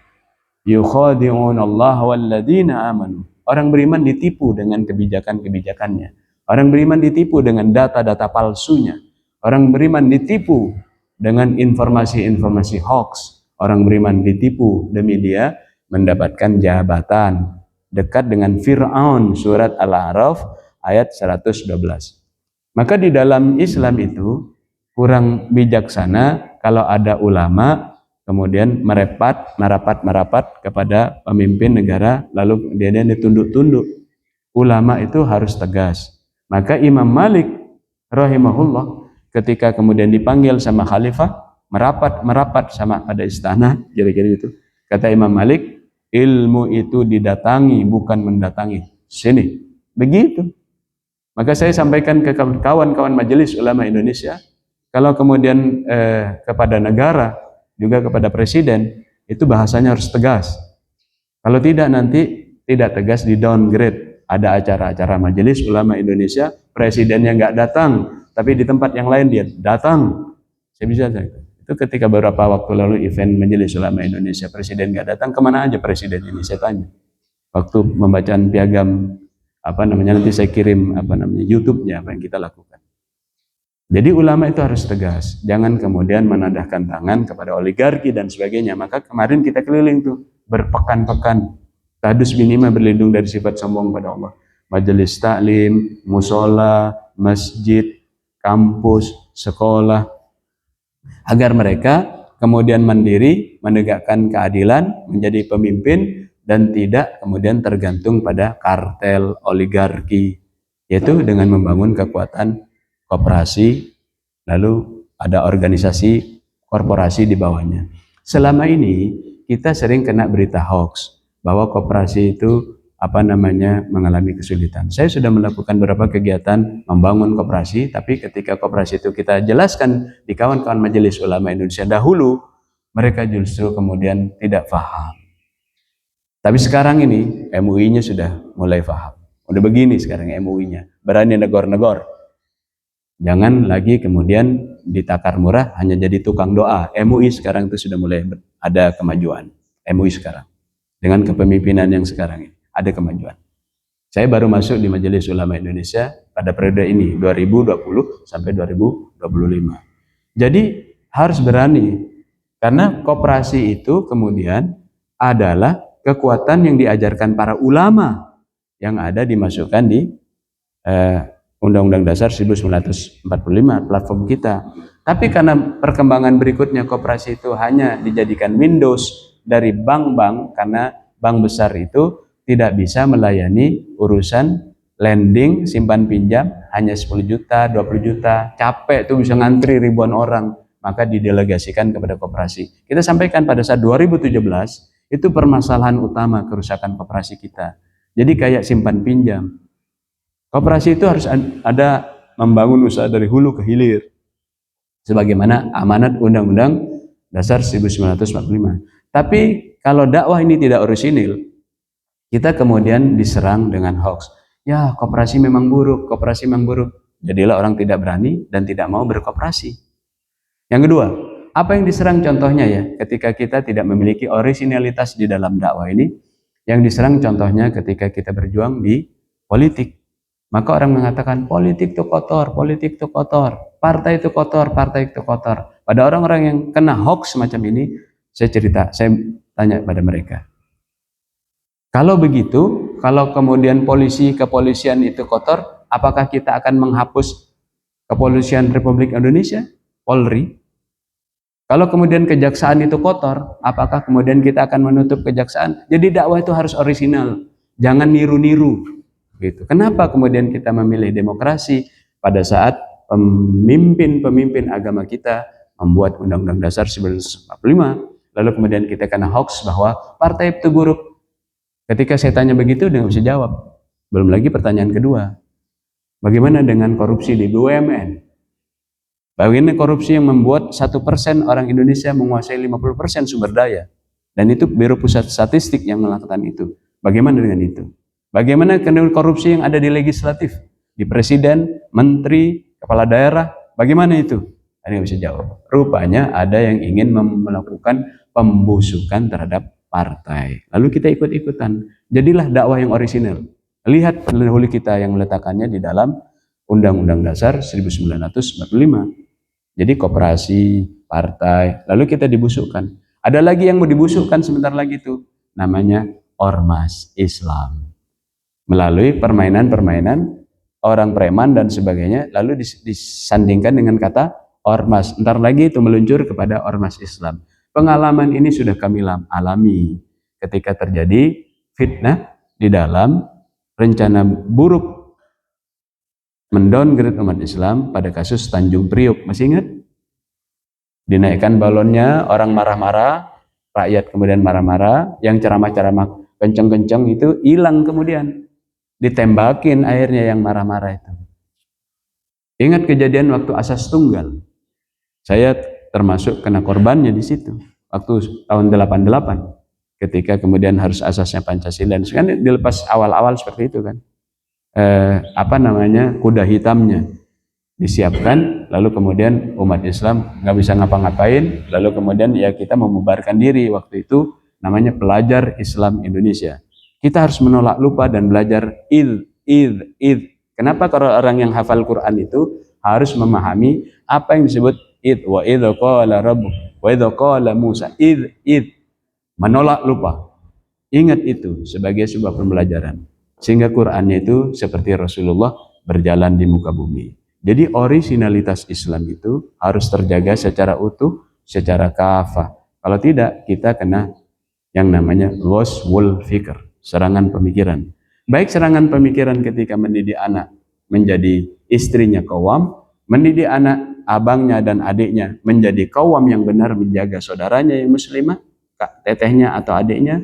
Yukhadi'unallaha walladzina amanu. Orang beriman ditipu dengan kebijakan-kebijakannya. Orang beriman ditipu dengan data-data palsunya. Orang beriman ditipu dengan informasi-informasi hoax. Orang beriman ditipu demi dia mendapatkan jabatan. Dekat dengan Fir'aun, surat Al-A'raf ayat 112. Maka di dalam Islam itu kurang bijaksana kalau ada ulama kemudian merapat kepada pemimpin negara lalu dia ditunduk-tunduk. Ulama itu harus tegas. Maka Imam Malik rahimahullah ketika kemudian dipanggil sama khalifah merapat sama pada istana, kira-kira itu. Kata Imam Malik, ilmu itu didatangi bukan mendatangi. Sini. Begitu. Maka saya sampaikan ke kawan-kawan majelis ulama Indonesia, kalau kemudian kepada negara, juga kepada presiden, itu bahasanya harus tegas. Kalau tidak nanti tidak tegas di downgrade. Ada acara-acara Majelis Ulama Indonesia, presidennya nggak datang, tapi di tempat yang lain dia datang. Saya bisa itu ketika beberapa waktu lalu event Majelis Ulama Indonesia, presiden nggak datang, kemana aja presiden ini? Saya tanya. Waktu pembacaan piagam nanti saya kirim YouTube-nya apa yang kita lakukan. Jadi ulama itu harus tegas, jangan kemudian menadahkan tangan kepada oligarki dan sebagainya. Maka kemarin kita keliling tuh berpekan-pekan, tadus minima berlindung dari sifat sombong pada Allah. Majelis taklim, musola, masjid, kampus, sekolah, agar mereka kemudian mandiri, menegakkan keadilan, menjadi pemimpin dan tidak kemudian tergantung pada kartel oligarki, yaitu dengan membangun kekuatan koperasi, lalu ada organisasi korporasi di bawahnya. Selama ini kita sering kena berita hoax bahwa koperasi itu mengalami kesulitan. Saya sudah melakukan beberapa kegiatan membangun koperasi, tapi ketika koperasi itu kita jelaskan di kawan-kawan Majelis Ulama Indonesia dahulu, mereka justru kemudian tidak paham. Tapi sekarang ini MUI-nya sudah mulai paham. Udah begini sekarang MUI-nya, berani negor-negor. Jangan lagi kemudian ditakar murah hanya jadi tukang doa. MUI sekarang itu sudah mulai ada kemajuan. MUI sekarang dengan kepemimpinan yang sekarang ini ada kemajuan. Saya baru masuk di Majelis Ulama Indonesia pada periode ini 2020 sampai 2025. Jadi harus berani, karena koperasi itu kemudian adalah kekuatan yang diajarkan para ulama yang ada dimasukkan di Undang-Undang Dasar 1945, platform kita. Tapi karena perkembangan berikutnya koperasi itu hanya dijadikan Windows dari bank-bank, karena bank besar itu tidak bisa melayani urusan lending, simpan pinjam, hanya 10 juta, 20 juta, capek tuh bisa ngantri ribuan orang, maka didelegasikan kepada koperasi. Kita sampaikan pada saat 2017, itu permasalahan utama kerusakan koperasi kita. Jadi kayak simpan pinjam. Koperasi itu harus ada membangun usaha dari hulu ke hilir, sebagaimana amanat Undang-Undang Dasar 1945. Tapi kalau dakwah ini tidak orisinil, kita kemudian diserang dengan hoax. Ya, koperasi memang buruk, koperasi memang buruk. Jadilah orang tidak berani dan tidak mau berkoperasi. Yang kedua, apa yang diserang contohnya ya, ketika kita tidak memiliki orisinalitas di dalam dakwah ini, yang diserang contohnya ketika kita berjuang di politik. Maka orang mengatakan politik itu kotor, politik itu kotor, partai itu kotor, partai itu kotor. Pada orang-orang yang kena hoax semacam ini, saya tanya pada mereka. Kalau begitu, kalau kemudian kepolisian itu kotor, apakah kita akan menghapus Kepolisian Republik Indonesia, Polri? Kalau kemudian kejaksaan itu kotor, apakah kemudian kita akan menutup kejaksaan? Jadi dakwah itu harus orisinal, jangan niru-niru. Gitu. Kenapa kemudian kita memilih demokrasi pada saat pemimpin-pemimpin agama kita membuat Undang-Undang Dasar 1945, lalu kemudian kita kena hoax bahwa partai itu buruk. Ketika saya tanya begitu, dia nggak bisa jawab. Belum lagi pertanyaan kedua, bagaimana dengan korupsi di BUMN? Bagaimana korupsi yang membuat 1% orang Indonesia menguasai 50% sumber daya? Dan itu Biro Pusat Statistik yang melakukan itu. Bagaimana dengan itu? Bagaimana dengan korupsi yang ada di legislatif, di presiden, menteri, kepala daerah, bagaimana itu? Ada yang bisa jawab. Rupanya ada yang ingin melakukan pembusukan terhadap partai. Lalu kita ikut-ikutan. Jadilah dakwah yang orisinal. Lihat pendahulu kita yang meletakkannya di dalam Undang-Undang Dasar 1945. Jadi koperasi, partai, lalu kita dibusukkan. Ada lagi yang mau dibusukkan sebentar lagi itu, namanya ormas Islam. Melalui permainan-permainan orang preman dan sebagainya, lalu disandingkan dengan kata ormas. Ntar lagi itu meluncur kepada ormas Islam. Pengalaman ini sudah kami alami ketika terjadi fitnah di dalam rencana buruk mendowngrade umat Islam pada kasus Tanjung Priok. Masih ingat? Dinaikkan balonnya, orang marah-marah, rakyat kemudian marah-marah, yang ceramah-ceramah kenceng-kenceng itu hilang kemudian. Ditembakin akhirnya yang marah-marah itu. Ingat kejadian waktu asas tunggal. Saya termasuk kena korbannya di situ. Waktu tahun 88. ketika kemudian harus asasnya Pancasila, kan dilepas awal-awal seperti itu kan. Kuda hitamnya disiapkan, lalu kemudian umat Islam nggak bisa ngapa-ngapain, lalu kemudian ya kita membubarkan diri. Waktu itu namanya Pelajar Islam Indonesia. Kita harus menolak lupa dan belajar id. Kenapa kalau orang yang hafal Quran itu harus memahami apa yang disebut id, wa idza qala rabbuk wa idza qala Musa id, menolak lupa. Ingat itu sebagai sebuah pembelajaran. Sehingga Qur'annya itu seperti Rasulullah berjalan di muka bumi. Jadi orisinalitas Islam itu harus terjaga secara utuh, secara kafah. Kalau tidak, kita kena yang namanya ghazwul fikr, serangan pemikiran. Baik serangan pemikiran ketika mendidik anak menjadi istrinya qawam, mendidik anak abangnya dan adiknya menjadi qawam yang benar, menjaga saudaranya yang muslimah, tetehnya atau adiknya,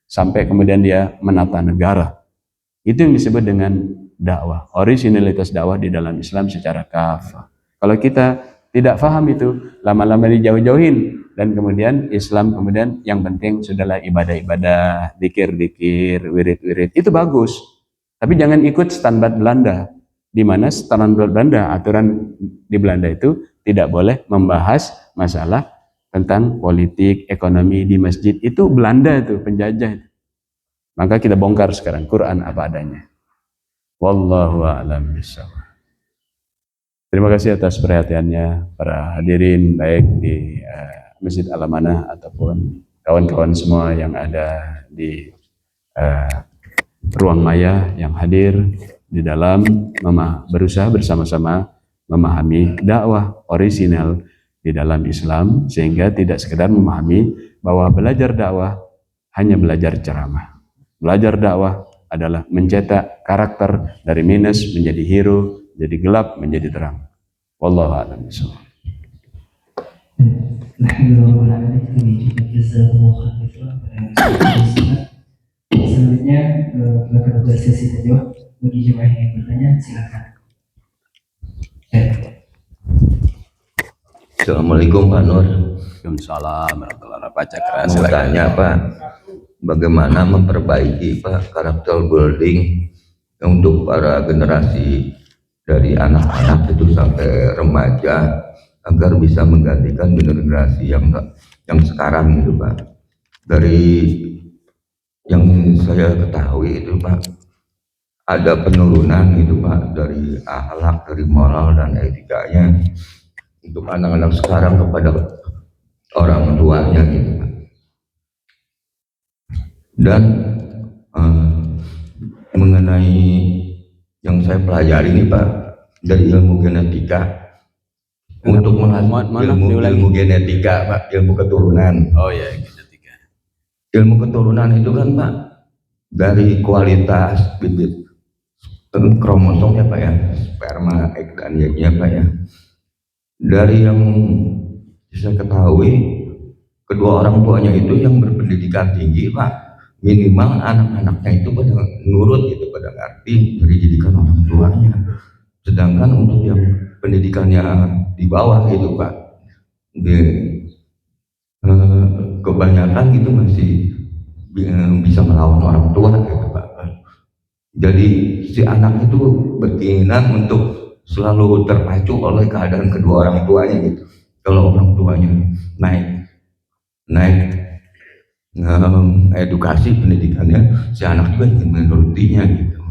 sampai kemudian dia menata negara. Itu yang disebut dengan dakwah, originalitas dakwah di dalam Islam secara kafah. Kalau kita tidak paham itu, lama-lama dijauh-jauhin, dan kemudian Islam kemudian yang penting sudahlah ibadah-ibadah, dikir-dikir, wirid-wirid, itu bagus. Tapi jangan ikut standar Belanda, di mana standar Belanda, aturan di Belanda itu tidak boleh membahas masalah tentang politik, ekonomi di masjid. Itu Belanda itu, penjajah. Maka kita bongkar sekarang Quran apa adanya. Wallahu a'lam bishawab. Terima kasih atas perhatiannya para hadirin baik di Masjid Al-Amanah ataupun kawan-kawan semua yang ada di ruang maya yang hadir di dalam berusaha bersama-sama memahami dakwah orisinal di dalam Islam, sehingga tidak sekedar memahami bahwa belajar dakwah hanya belajar ceramah. Belajar dakwah adalah mencetak karakter dari minus menjadi hero, jadi gelap menjadi terang. Wallahu a'lam bishawab. Selanjutnya akan ada sesi tanya jawab. Bagi jemaah yang bertanya silakan. Assalamualaikum Pak Nur. Waalaikumsalam warahmatullahi wabarakatuh. Mau tanya Pak, bagaimana memperbaiki Pak karakter building untuk para generasi dari anak-anak itu sampai remaja agar bisa menggantikan generasi yang sekarang itu Pak. Dari yang saya ketahui itu Pak, ada penurunan gitu Pak dari akhlak, dari moral dan etikanya untuk anak-anak sekarang kepada orang tuanya gitu Pak. Dan mengenai yang saya pelajari ini Pak dari ilmu genetika, untuk ilmu genetika Pak, ilmu keturunan. Oh ya, genetika. Ilmu keturunan itu kan Pak dari kualitas bibit kromosomnya Pak ya, sperma, egg dan Y-nya Pak ya. Dari yang bisa ketahui, kedua orang tuanya itu yang berpendidikan tinggi Pak, minimal anak-anaknya itu pada nurut gitu, pada ngerti dari didikan orang tuanya. Sedangkan untuk yang pendidikannya di bawah itu Pak, kebanyakan gitu masih bisa melawan orang tua gitu Pak. Jadi si anak itu berkeinginan untuk selalu terpacu oleh keadaan kedua orang tuanya gitu. Kalau orang tuanya naik edukasi pendidikannya, si anak juga ingin menurutinya gitu.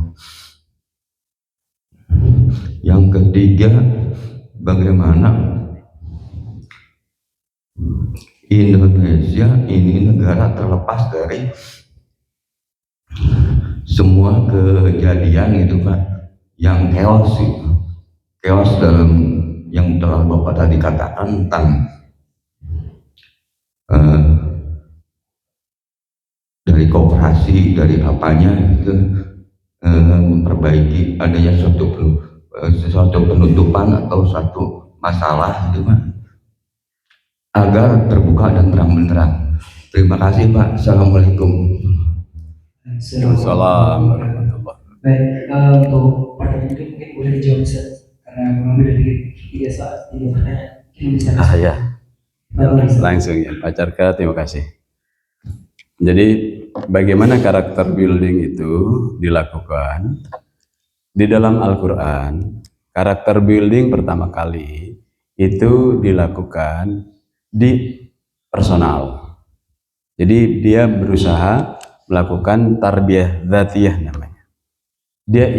Yang ketiga, bagaimana Indonesia ini negara terlepas dari semua kejadian itu Pak yang chaos itu. Chaos dalam yang telah Bapak tadi katakan tentang dari kooperasi, dari apanya itu memperbaiki adanya suatu penutupan atau satu masalah itu Pak, agar terbuka dan terang-benderang. Terima kasih Pak. Assalamualaikum. Waalaikumsalam warahmatullahi wabarakatuh. Baik, untuk pertanyaan itu mungkin boleh dijawab karena mengambil dari 3 pertanyaan. Mungkin bisa Ya. Langsung ya, Pak Carka, terima kasih. Jadi bagaimana karakter building itu dilakukan di dalam Al-Quran? Karakter building pertama kali itu dilakukan di personal. Jadi dia berusaha melakukan tarbiyah dzatiyah namanya. Dia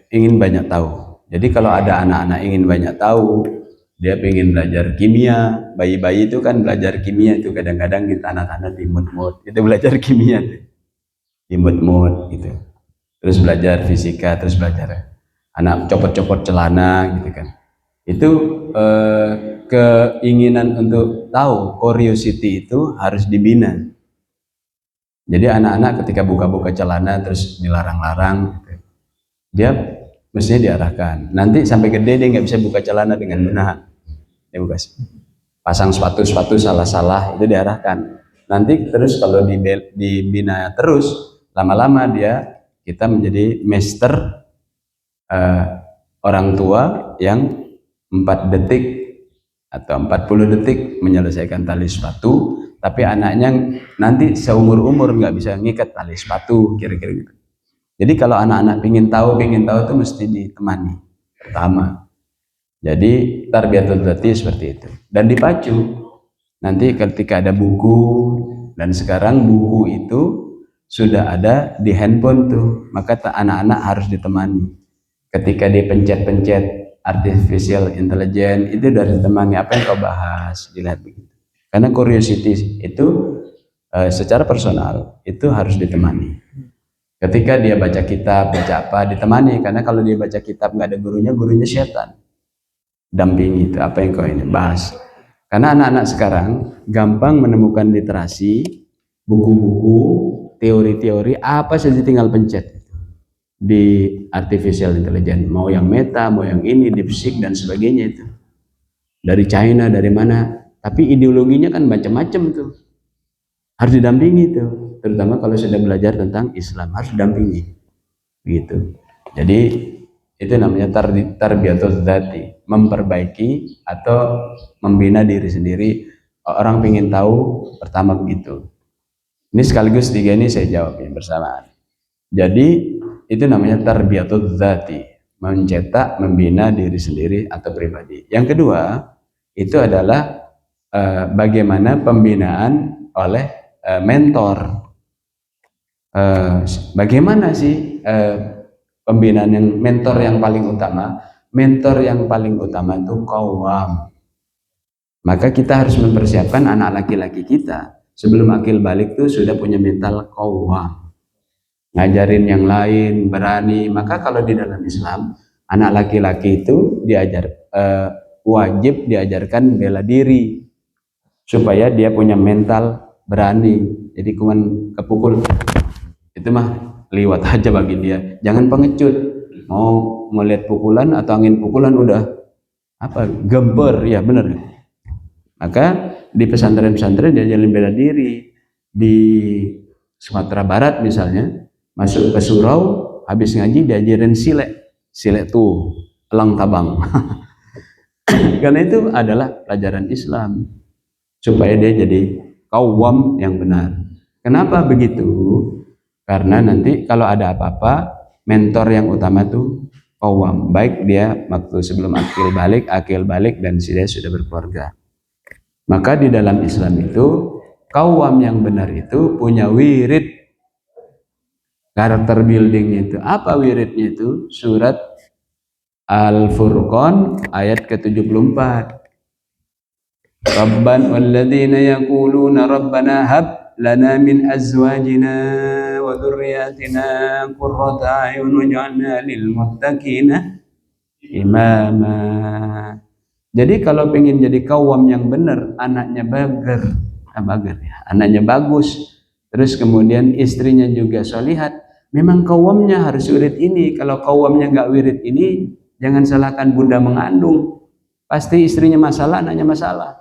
ingin banyak tahu. Jadi kalau ada anak-anak ingin banyak tahu, dia ingin belajar kimia. Bayi-bayi itu kan belajar kimia itu kadang-kadang di tanah-tanah di mut-mut. Itu belajar kimia tuh. Di mut-mut gitu. Terus belajar fisika, terus belajar anak copot-copot celana gitu kan. Itu keinginan untuk tahu, curiosity itu harus dibina. Jadi anak-anak ketika buka-buka celana terus dilarang-larang gitu, dia mestinya diarahkan. Nanti sampai gede dia nggak bisa buka celana dengan benar. Dia buka pasang sepatu salah-salah itu diarahkan. Nanti terus kalau dibina terus, lama-lama kita menjadi master orang tua yang 4 detik atau 40 detik menyelesaikan tali sepatu, tapi anaknya nanti seumur-umur nggak bisa ngikat tali sepatu, kira-kira gitu. Jadi kalau anak-anak ingin tahu itu mesti ditemani pertama. Jadi tarbiyatul dzati seperti itu. Dan dipacu. Nanti ketika ada buku, dan sekarang buku itu sudah ada di handphone tuh, maka anak-anak harus ditemani. Ketika dipencet-pencet artificial intelligence itu dari ditemani, apa yang kau bahas, dilihat begitu. Karena curiosity itu secara personal itu harus ditemani. Ketika dia baca kitab, baca apa, ditemani. Karena kalau dia baca kitab nggak ada gurunya setan. Dampingi itu, apa yang kau ini bahas. Karena anak-anak sekarang gampang menemukan literasi, buku-buku, teori-teori, apa saja tinggal pencet di artificial intelligence. Mau yang meta, mau yang ini, DeepSeek dan sebagainya itu. Dari China, dari mana. Tapi ideologinya kan macam-macam tuh. Harus didampingi tuh. Terutama kalau sudah belajar tentang Islam, harus didampingi. Gitu. Jadi itu namanya tarbiyatul dzati, memperbaiki atau membina diri sendiri. Orang ingin tahu pertama begitu. Ini sekaligus 3 ini saya jawabnya bersamaan. Jadi itu namanya tarbiyatul dzati, mencetak, membina diri sendiri atau pribadi. Yang kedua itu adalah bagaimana pembinaan oleh mentor. Bagaimana sih pembinaan yang mentor yang paling utama? Mentor yang paling utama itu qawwam. Maka kita harus mempersiapkan anak laki-laki kita sebelum akil balik itu sudah punya mental qawwam. Ngajarin yang lain, berani. Maka kalau di dalam Islam, anak laki-laki itu wajib diajarkan bela diri supaya dia punya mental berani. Jadi kuman kepukul itu mah liwat aja bagi dia. Jangan pengecut. Mau melihat pukulan atau angin pukulan udah gemper, ya benar. Maka di pesantren-pesantren diajarin bela diri. Di Sumatera Barat misalnya, masuk ke surau, habis ngaji diajarin silek tuh elang tabang. Karena itu adalah pelajaran Islam supaya dia jadi qawwam yang benar. Kenapa begitu? Karena nanti kalau ada apa-apa, mentor yang utama itu qawwam. Baik dia waktu sebelum akil balik dan dia sudah berkeluarga. Maka di dalam Islam itu qawwam yang benar itu punya wirid. Karakter buildingnya itu apa wiridnya itu? Surat Al-Furqan ayat ke-74. Rabban walladzina yaquluna rabbana hab lana min azwajina wa dzurriyyatina qurrata a'yun waj'alna lil muttaqina imama. Jadi kalau pengen jadi qawwam yang benar, anaknya anaknya bagus, terus kemudian istrinya juga sholihat, memang qawwamnya harus wirid ini. Kalau qawwamnya nggak wirid ini, jangan salahkan bunda mengandung, pasti istrinya masalah, anaknya masalah.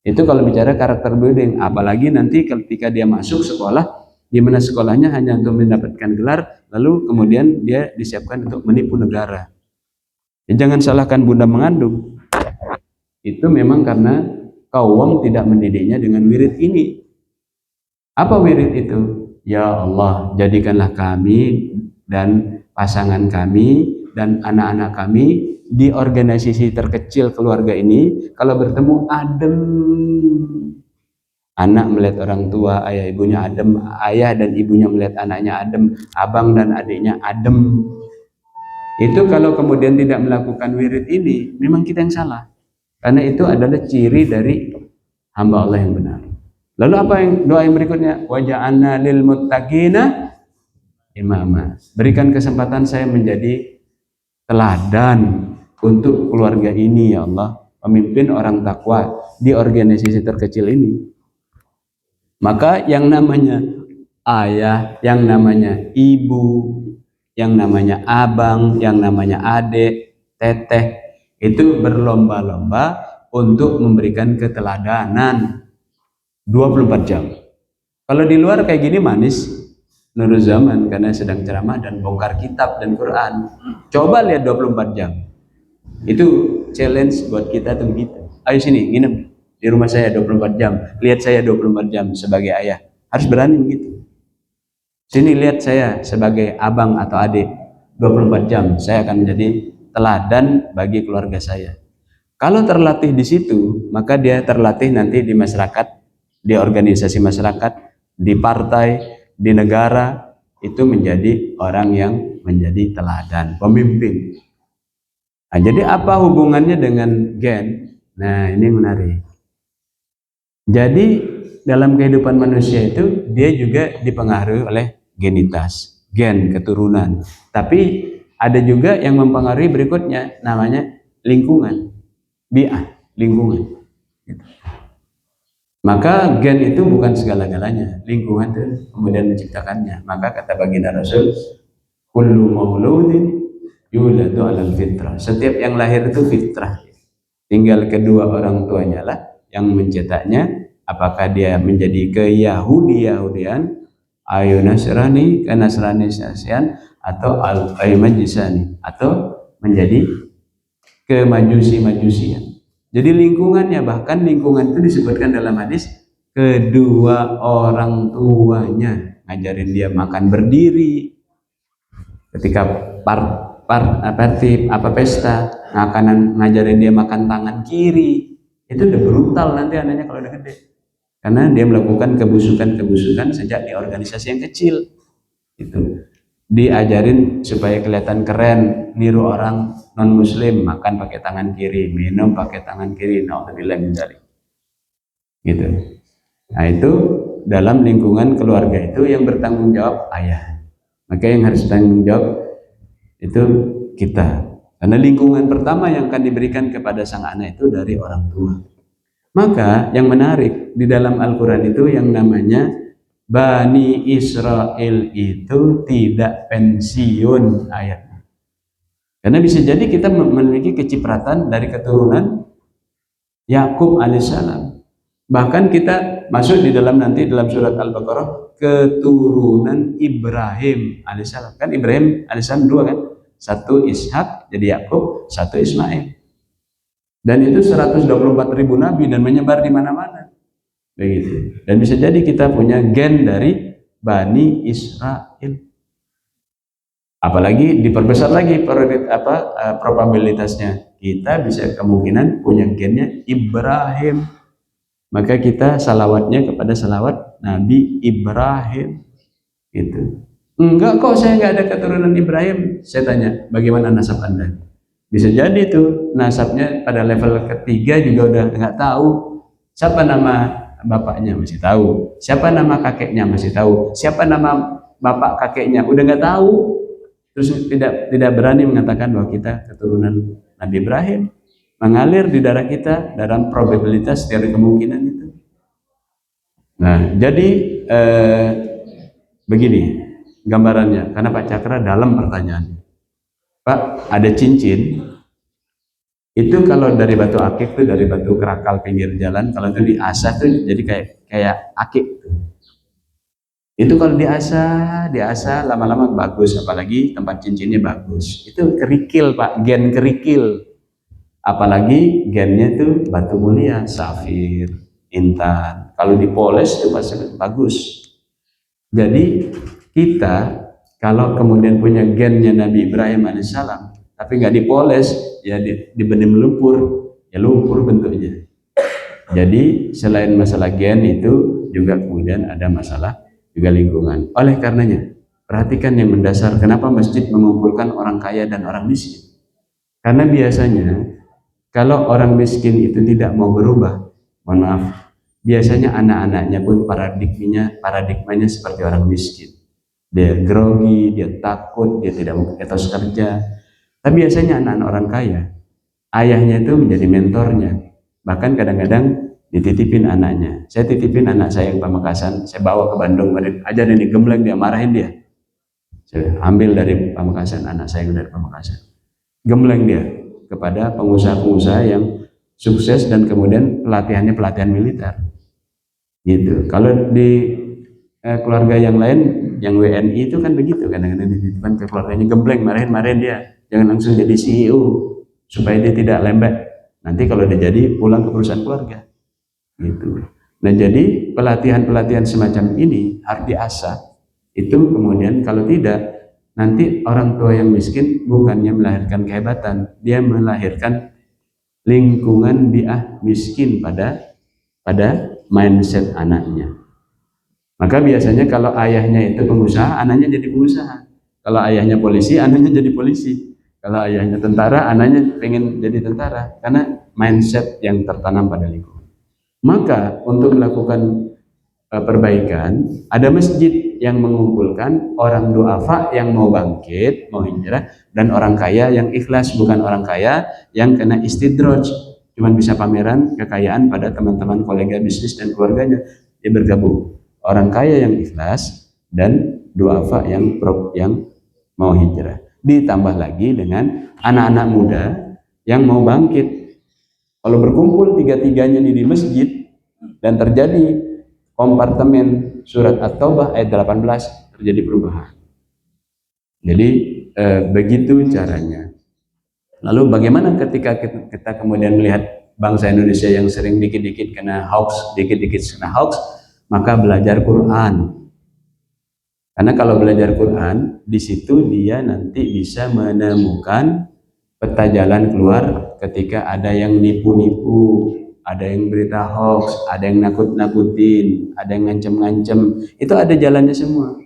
Itu kalau bicara karakter building. Apalagi nanti ketika dia masuk sekolah, di mana sekolahnya hanya untuk mendapatkan gelar, lalu kemudian dia disiapkan untuk menipu negara. Ya, jangan salahkan bunda mengandung. Itu memang karena kaum tidak mendidiknya dengan wirid ini. Apa wirid itu? Ya Allah, jadikanlah kami dan pasangan kami dan anak-anak kami di organisasi terkecil keluarga ini, kalau bertemu adem. Anak melihat orang tua, ayah ibunya adem, ayah dan ibunya melihat anaknya adem, abang dan adiknya adem. Itu kalau kemudian tidak melakukan wirid ini, memang kita yang salah. Karena itu adalah ciri dari hamba Allah yang benar. Lalu apa yang doa yang berikutnya? Waja'alna lil muttaqina imama. Berikan kesempatan saya menjadi teladan untuk keluarga ini ya Allah, pemimpin orang takwa di organisasi terkecil ini. Maka yang namanya ayah, yang namanya ibu, yang namanya abang, yang namanya adik, teteh, itu berlomba-lomba untuk memberikan keteladanan 24 jam. Kalau di luar kayak gini manis, Nurul Zaman karena sedang ceramah dan bongkar kitab dan Quran. Coba lihat 24 jam. Itu challenge buat kita tuh gitu. Ayo sini, nginep di rumah saya 24 jam. Lihat saya 24 jam sebagai ayah. Harus berani begitu. Sini lihat saya sebagai abang atau adik 24 jam. Saya akan menjadi teladan bagi keluarga saya. Kalau terlatih di situ, maka dia terlatih nanti di masyarakat, di organisasi masyarakat, di partai, di negara, itu menjadi orang yang menjadi teladan, pemimpin. Nah, jadi apa hubungannya dengan gen? Nah, ini menarik. Jadi dalam kehidupan manusia itu dia juga dipengaruhi oleh genitas, gen, keturunan. Tapi ada juga yang mempengaruhi berikutnya, namanya lingkungan, bi'ah, lingkungan. Maka gen itu bukan segala-galanya, lingkungan itu kemudian menciptakannya. Maka kata baginda Rasul, kullu mauludin yuladu alal fitrah. Setiap yang lahir itu fitrah. Tinggal kedua orang tuanya lah yang mencetaknya. Apakah dia menjadi ke Yahudian, ayu Nasrani, ke Nasrani-Nasranian, atau al-Majisani, atau menjadi ke Majusi-Majusian. Jadi lingkungannya, bahkan lingkungan itu disebutkan dalam hadis, kedua orang tuanya ngajarin dia makan berdiri, ketika pesta, ngajarin dia makan tangan kiri, itu udah brutal nanti anaknya kalau udah gede, karena dia melakukan kebusukan sejak di organisasi yang kecil. Itu diajarin supaya kelihatan keren, niru orang non muslim, makan pakai tangan kiri, minum pakai tangan kiri, naudzubillah min dzalik. Gitu. Nah, itu dalam lingkungan keluarga itu yang bertanggung jawab ayah. Maka yang harus tanggung jawab itu kita. Karena lingkungan pertama yang akan diberikan kepada sang anak itu dari orang tua. Maka yang menarik di dalam Al-Quran itu yang namanya Bani Israel itu tidak pensiun ayatnya. Karena bisa jadi kita memiliki kecipratan dari keturunan Yakub alaihissalam. Bahkan kita masuk di dalam nanti dalam surat Al-Baqarah keturunan Ibrahim alaihissalam. Kan Ibrahim alaihissalam dua kan? Satu Ishak jadi Yakub, satu Ismail. Dan itu 124.000 nabi dan menyebar di mana-mana. Begitu. Dan bisa jadi kita punya gen dari Bani Israel. Apalagi diperbesar lagi probabilitasnya. Kita bisa kemungkinan punya gennya Ibrahim. Maka kita salawatnya kepada salawat Nabi Ibrahim. Gitu. Enggak kok, saya enggak ada keturunan Ibrahim. Saya tanya, bagaimana nasab Anda? Bisa jadi tuh nasabnya pada level ketiga juga udah enggak tahu. Siapa nama bapaknya masih tahu, siapa nama kakeknya masih tahu, siapa nama bapak kakeknya udah nggak tahu, terus tidak berani mengatakan bahwa kita keturunan Nabi Ibrahim, mengalir di darah kita dalam probabilitas dari kemungkinan itu. Nah, jadi begini gambarannya, karena Pak Cakra dalam pertanyaannya. Pak, ada cincin itu kalau dari batu akik tuh, dari batu kerakal pinggir jalan, kalau itu diasah tuh jadi kayak akik. Itu kalau diasah lama-lama bagus, apalagi tempat cincinnya bagus. Itu kerikil Pak, gen kerikil. Apalagi gennya itu batu mulia, safir, intan. Kalau dipoles itu pasti bagus. Jadi kita kalau kemudian punya gennya Nabi Ibrahim alaihissalam, tapi nggak dipoles, ya dibenih lumpur, ya lumpur bentuknya. Jadi selain masalah gen itu juga kemudian ada masalah juga lingkungan. Oleh karenanya, perhatikan yang mendasar, kenapa masjid mengumpulkan orang kaya dan orang miskin. Karena biasanya kalau orang miskin itu tidak mau berubah, mohon maaf, biasanya anak-anaknya pun paradigmanya seperti orang miskin. Dia grogi, dia takut, dia tidak mau etos kerja. Tapi biasanya anak-anak orang kaya, ayahnya itu menjadi mentornya. Bahkan kadang-kadang dititipin anaknya. Saya titipin anak saya yang Pamekasan, saya bawa ke Bandung, ajarin dia, gembleng dia, marahin dia. Saya ambil dari Pamekasan, anak saya yang dari Pamekasan. Gembleng dia kepada pengusaha-pengusaha yang sukses dan kemudian pelatihannya pelatihan militer gitu. Kalau di keluarga yang lain yang WNI itu kan begitu, kadang-kadang dititipkan ke keluarganya, gembleng, marahin dia, jangan langsung jadi CEO supaya dia tidak lembek, nanti kalau dia jadi pulang ke perusahaan keluarga gitu. Nah, jadi pelatihan-pelatihan semacam ini harus diasah. Itu kemudian kalau tidak, nanti orang tua yang miskin bukannya melahirkan kehebatan, dia melahirkan lingkungan biah miskin pada mindset anaknya. Maka biasanya kalau ayahnya itu pengusaha, anaknya jadi pengusaha. Kalau ayahnya polisi, anaknya jadi polisi. Kalau ayahnya tentara, anaknya pengen jadi tentara. Karena mindset yang tertanam pada lingkungan. Maka untuk melakukan perbaikan, ada masjid yang mengumpulkan orang duafa yang mau bangkit, mau hijrah, dan orang kaya yang ikhlas, bukan orang kaya yang kena istidraj, cuman bisa pameran kekayaan pada teman-teman kolega bisnis dan keluarganya. Dia bergabung orang kaya yang ikhlas dan duafa yang mau hijrah, ditambah lagi dengan anak-anak muda yang mau bangkit. Kalau berkumpul tiga-tiganya di masjid dan terjadi kompartemen surat At-Taubah ayat 18, terjadi perubahan. Jadi begitu caranya. Lalu bagaimana ketika kita kemudian melihat bangsa Indonesia yang sering dikit-dikit kena hoax, maka belajar Quran. Karena kalau belajar Quran, di situ dia nanti bisa menemukan peta jalan keluar ketika ada yang nipu-nipu, ada yang berita hoax, ada yang nakut-nakutin, ada yang ngancem-ngancem, itu ada jalannya semua.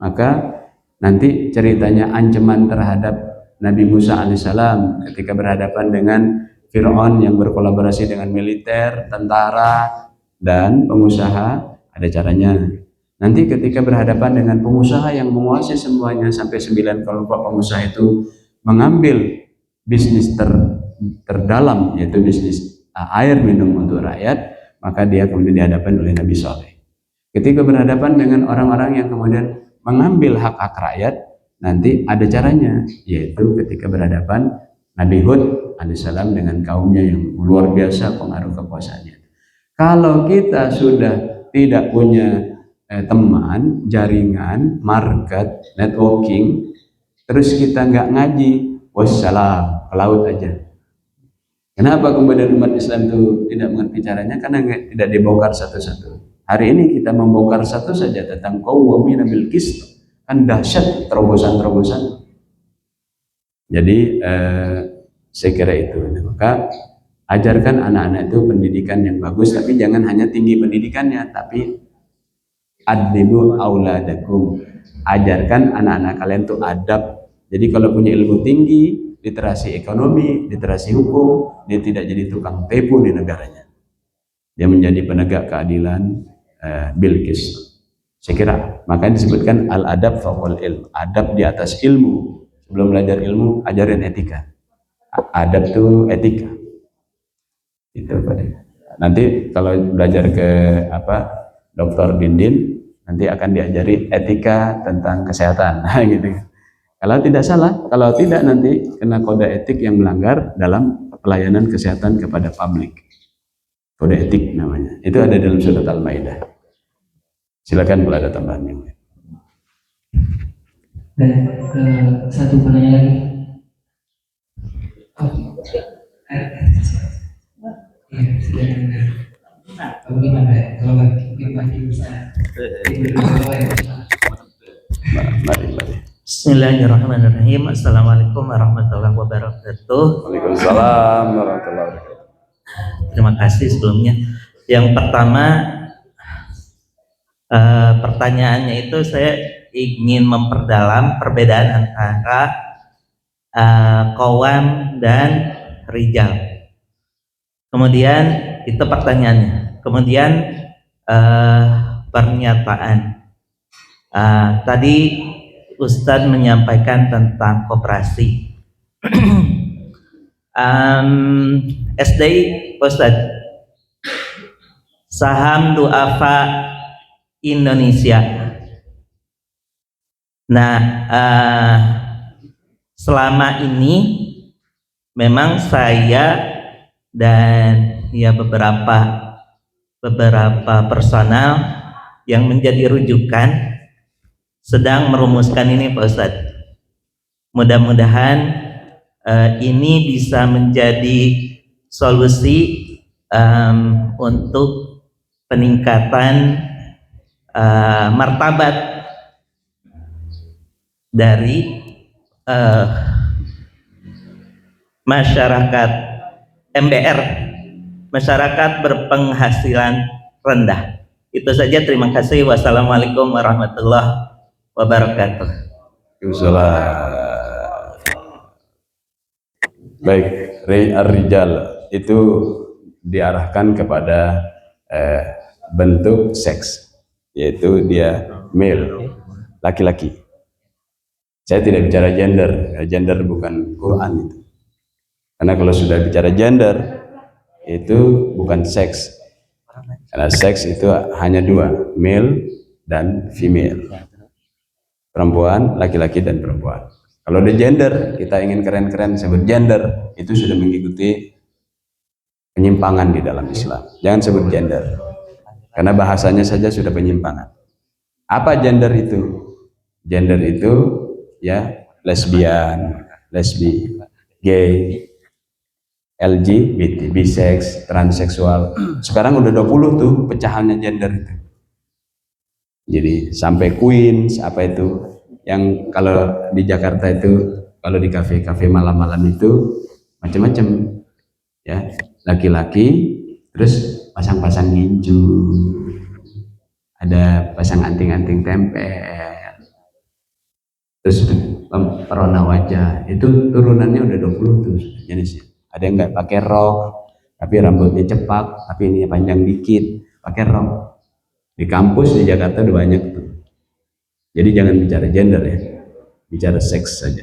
Maka nanti ceritanya ancaman terhadap Nabi Musa alaihissalam ketika berhadapan dengan Fir'aun yang berkolaborasi dengan militer, tentara, dan pengusaha, ada caranya. Nanti ketika berhadapan dengan pengusaha yang menguasai semuanya, sampai 9 kelompok pengusaha itu mengambil bisnis terdalam, yaitu bisnis air minum untuk rakyat, maka dia kemudian dihadapkan oleh Nabi Saleh. Ketika berhadapan dengan orang-orang yang kemudian mengambil hak-hak rakyat, nanti ada caranya, yaitu ketika berhadapan Nabi Hud alaihissalam dengan kaumnya yang luar biasa pengaruh kekuasaannya. Kalau kita sudah tidak punya teman, jaringan, market, networking, terus kita nggak ngaji, wassalam, ke laut aja. Kenapa kemudian umat Islam itu tidak mengerti caranya? Karena tidak dibongkar satu-satu. Hari ini kita membongkar satu saja tentang qawwamina bil qist, kan dahsyat terobosan-terobosan. Jadi saya kira itu. Maka ajarkan anak-anak itu pendidikan yang bagus, tapi jangan hanya tinggi pendidikannya, tapi adibu auladakum, ajarkan anak-anak kalian itu adab. Jadi kalau punya ilmu tinggi, literasi ekonomi, literasi hukum, dia tidak jadi tukang tipu di negaranya. Dia menjadi penegak keadilan bil qist. Saya kira makanya disebutkan al adab fawqal ilm, adab di atas ilmu. Sebelum belajar ilmu, ajarin etika. Adab itu etika. Itu nanti kalau belajar ke Dr. Dindin, nanti akan diajari etika tentang kesehatan, gitu. Kalau tidak salah, kalau tidak nanti kena kode etik yang melanggar dalam pelayanan kesehatan kepada publik. Kode etik namanya. Itu ada dalam surat Al-Maidah. Silakan kalau ada tambahan yang lain. Dan satu pertanyaan lagi. Iya, sudah dengar. Kalau gimana ya? Kalau mungkin masih bisa tidur di bawah ya. Mari. Bismillahirrahmanirrahim. Assalamualaikum warahmatullahi wabarakatuh. Waalaikumsalam warahmatullahi wabarakatuh. Terima kasih sebelumnya. Yang pertama, pertanyaannya itu saya ingin memperdalam perbedaan antara qawam dan rijal. Kemudian itu pertanyaannya. Kemudian pernyataan. Tadi Ustadz menyampaikan tentang koperasi. SDI Ustadz, saham duafa Indonesia. Nah, selama ini memang saya dan ya beberapa personal yang menjadi rujukan sedang merumuskan ini Pak Ustadz. Mudah-mudahan ini bisa menjadi solusi untuk peningkatan martabat dari masyarakat MBR, masyarakat berpenghasilan rendah. Itu saja, terima kasih. Wassalamualaikum warahmatullahi wabarakatuh. Waalaikumsalam. Baik, ar-rijal itu diarahkan kepada bentuk seks, yaitu dia male, laki-laki. Saya tidak bicara gender, gender bukan Quran itu. Karena kalau sudah bicara gender, itu bukan seks. Karena seks itu hanya dua, male dan female. Perempuan, laki-laki dan perempuan. Kalau di gender, kita ingin keren-keren sebut gender, itu sudah mengikuti penyimpangan di dalam Islam. Jangan sebut gender, karena bahasanya saja sudah penyimpangan. Apa gender itu? Gender itu ya lesbian, lesbi, gay, LGBT, bisex, transseksual. Sekarang udah 20 tuh pecahannya gender itu. Jadi sampai queens, apa itu? Yang kalau di Jakarta itu, kalau di kafe-kafe malam-malam itu macam-macam. Ya, laki-laki, terus pasang-pasang ginju, ada pasang anting-anting tempel, terus perona wajah. Itu turunannya udah 20 tuh jenisnya. Ada yang nggak pakai rok, tapi rambutnya cepak, tapi ini panjang dikit, pakai rok. Di kampus di Jakarta udah banyak tuh. Jadi jangan bicara gender ya, bicara seks saja.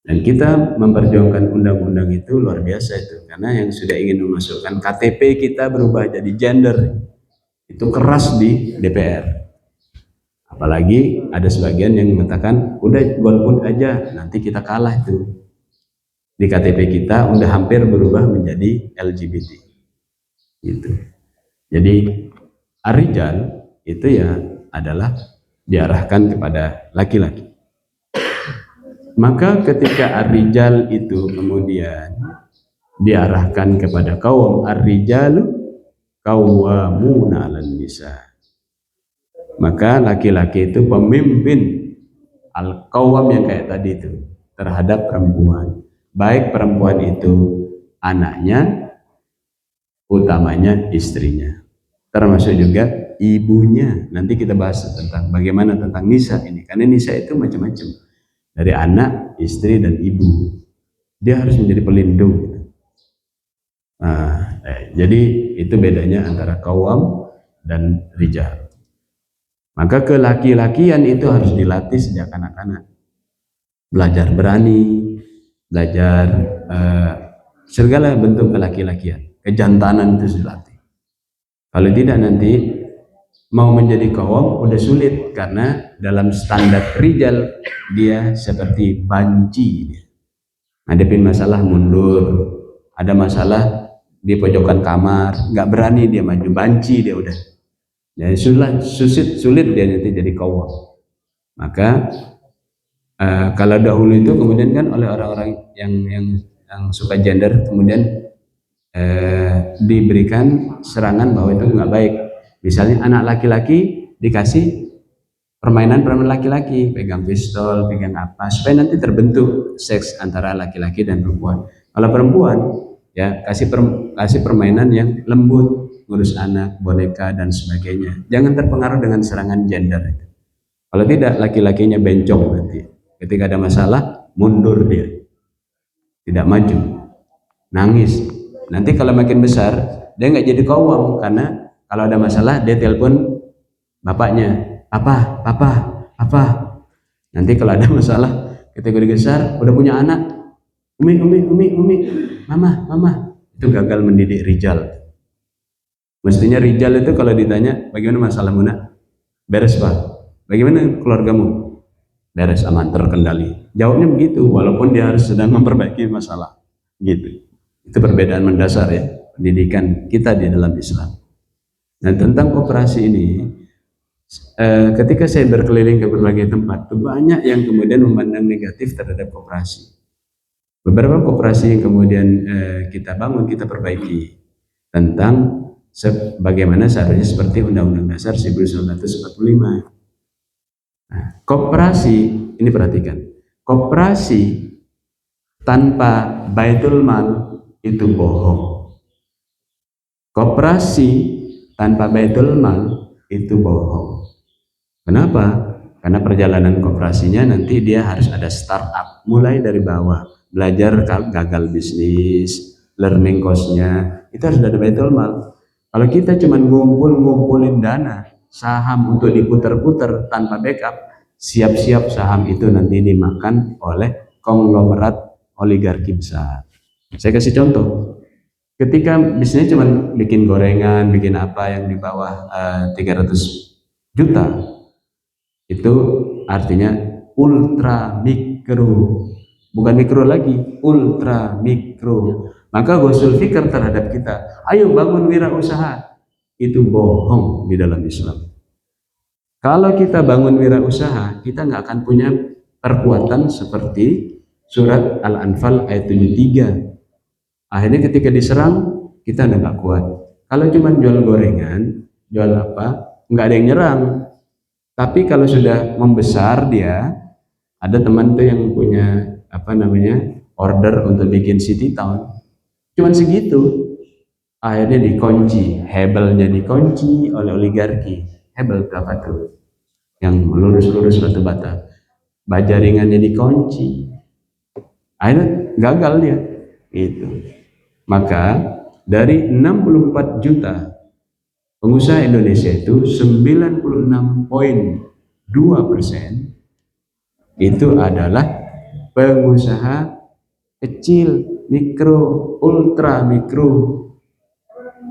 Dan kita memperjuangkan undang-undang itu luar biasa itu, karena yang sudah ingin memasukkan KTP kita berubah jadi gender itu keras di DPR. Apalagi ada sebagian yang mengatakan udah golput aja, nanti kita kalah itu. Di KTP kita udah hampir berubah menjadi LGBT gitu. Jadi ar-rijal itu ya adalah diarahkan kepada laki-laki. Maka ketika ar-rijal itu kemudian diarahkan kepada kaum, ar-rijalu qawwamuna 'alan nisa. Maka laki-laki itu pemimpin al-qawwam yang kayak tadi itu terhadap perempuan. Baik perempuan itu anaknya, utamanya istrinya, termasuk juga ibunya. Nanti kita bahas tentang bagaimana tentang nisa ini, karena nisa itu macam-macam, dari anak, istri, dan ibu. Dia harus menjadi pelindung. Jadi itu bedanya antara qawwam dan rijal. Maka kelaki-lakian itu harus dilatih sejak anak-anak. Belajar berani, belajar segala bentuk kelaki-lakian, kejantanan itu dilatih. Kalau tidak nanti mau menjadi qawwam udah sulit, karena dalam standar rijal dia seperti banci, ngadepin masalah mundur, ada masalah di pojokan kamar nggak berani dia maju, banci dia udah. Jadi sulit dia nanti jadi qawwam. Maka kalau dahulu itu kemudian kan oleh orang-orang yang yang suka gender kemudian diberikan serangan bahwa itu nggak baik. Misalnya anak laki-laki dikasih permainan laki-laki, pegang pistol, pegang apa, supaya nanti terbentuk seks antara laki-laki dan perempuan. Kalau perempuan, ya kasih permainan yang lembut, ngurus anak, boneka dan sebagainya. Jangan terpengaruh dengan serangan gender. Kalau tidak, laki-lakinya bencong nanti. Ketika ada masalah, mundur dia, tidak maju, nangis. Nanti kalau makin besar, dia nggak jadi kawam, karena kalau ada masalah dia telepon bapaknya, papa, papa, papa. Nanti kalau ada masalah, ketika dia besar, udah punya anak, umi, mama, itu gagal mendidik rijal. Mestinya rijal itu kalau ditanya, bagaimana masalahmu nak? Beres pak. Bagaimana keluargamu? Beres, aman, terkendali. Jawabnya begitu, walaupun dia harus sedang memperbaiki masalah. Gitu. Itu perbedaan mendasar ya, pendidikan kita di dalam Islam. Nah tentang koperasi ini, ketika saya berkeliling ke berbagai tempat, banyak yang kemudian memandang negatif terhadap koperasi. Beberapa koperasi yang kemudian kita bangun, kita perbaiki tentang bagaimana seharusnya seperti Undang-Undang Dasar 1945. Nah, koperasi, ini perhatikan, koperasi tanpa baitul mal itu bohong. Koperasi tanpa baitul mal itu bohong. Kenapa? Karena perjalanan koperasinya nanti dia harus ada startup, mulai dari bawah, belajar gagal bisnis, learning cost-nya, itu harus ada baitul mal. Kalau kita cuma ngumpulin dana, saham untuk diputar-putar tanpa backup, siap-siap saham itu nanti dimakan oleh konglomerat oligarki besar. Saya kasih contoh, ketika bisnisnya cuma bikin gorengan, bikin apa yang di bawah 300 juta, itu artinya ultra mikro, bukan mikro lagi, ultra mikro. Maka ghusul fikr terhadap kita, ayo bangun wirausaha, itu bohong di dalam Islam. Kalau kita bangun wirausaha, kita nggak akan punya perkuatan seperti surat Al-Anfal ayat 73. Akhirnya ketika diserang, kita udah nggak kuat. Kalau cuma jual gorengan, jual apa, nggak ada yang nyerang. Tapi kalau sudah membesar dia, ada teman tuh yang punya order untuk bikin city town, cuman segitu, akhirnya dikunci, hebelnya dikunci oleh oligarki. Hebel berapa tuh? Yang lurus-lurus batu bata, bajaringannya dikunci, akhirnya gagal dia. Itu. Maka dari 64 juta pengusaha Indonesia itu 96,2% itu adalah pengusaha kecil, mikro, ultra mikro.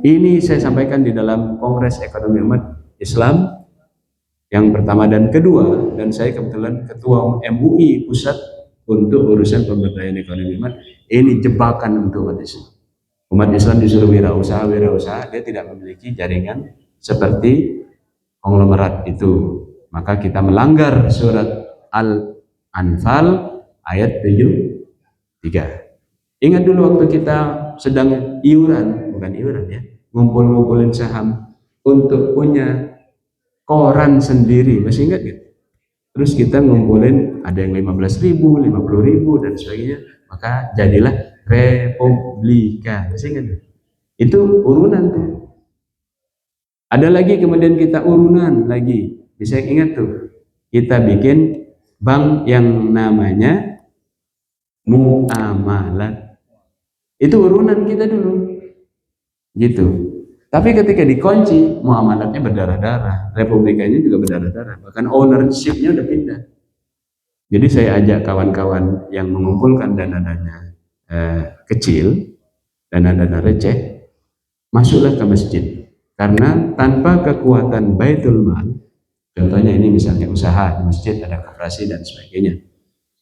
Ini saya sampaikan di dalam Kongres Ekonomi Umat Islam yang pertama dan kedua, dan saya kebetulan ketua MUI pusat untuk urusan pemberdayaan ekonomi umat. Ini jebakan untuk umat Islam. Umat Islam disuruh wirausaha, dia tidak memiliki jaringan seperti konglomerat itu. Maka kita melanggar surat Al-Anfal ayat 73. Ingat dulu waktu kita sedang ngumpul-ngumpulin saham untuk punya koran sendiri, masih ingat gitu? Terus kita ngumpulin, ada yang 15.000, 50.000 dan sebagainya, maka jadilah Republika, masih ingat gitu? Itu urunan tuh. Ada lagi kemudian kita urunan lagi, bisa ingat tuh, kita bikin bank yang namanya muamalat. Itu urunan kita dulu, gitu. Tapi ketika dikunci, muamalatnya berdarah-darah, republikanya juga berdarah-darah, bahkan ownership-nya udah pindah. Jadi saya ajak kawan-kawan yang mengumpulkan dana-dana kecil, dana-dana receh, masuklah ke masjid. Karena tanpa kekuatan baitul mal, contohnya ini misalnya usaha di masjid, ada koperasi dan sebagainya,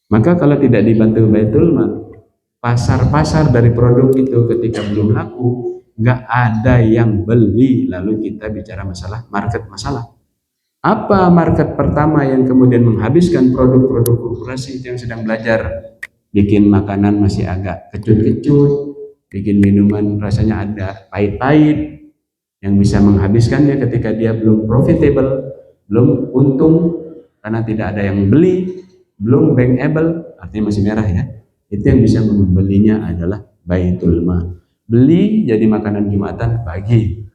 maka kalau tidak dibantu baitul mal, pasar-pasar dari produk itu ketika belum laku, nggak ada yang beli. Lalu kita bicara masalah market masalah. Apa market pertama yang kemudian menghabiskan produk-produk koperasi yang sedang belajar bikin makanan masih agak kecut-kecut, bikin minuman rasanya ada pahit-pahit, yang bisa menghabiskannya ketika dia belum profitable, belum untung karena tidak ada yang beli, belum bankable, artinya masih merah ya. Itu yang bisa membelinya adalah baitul mal. Beli jadi makanan Jumatan, bagi.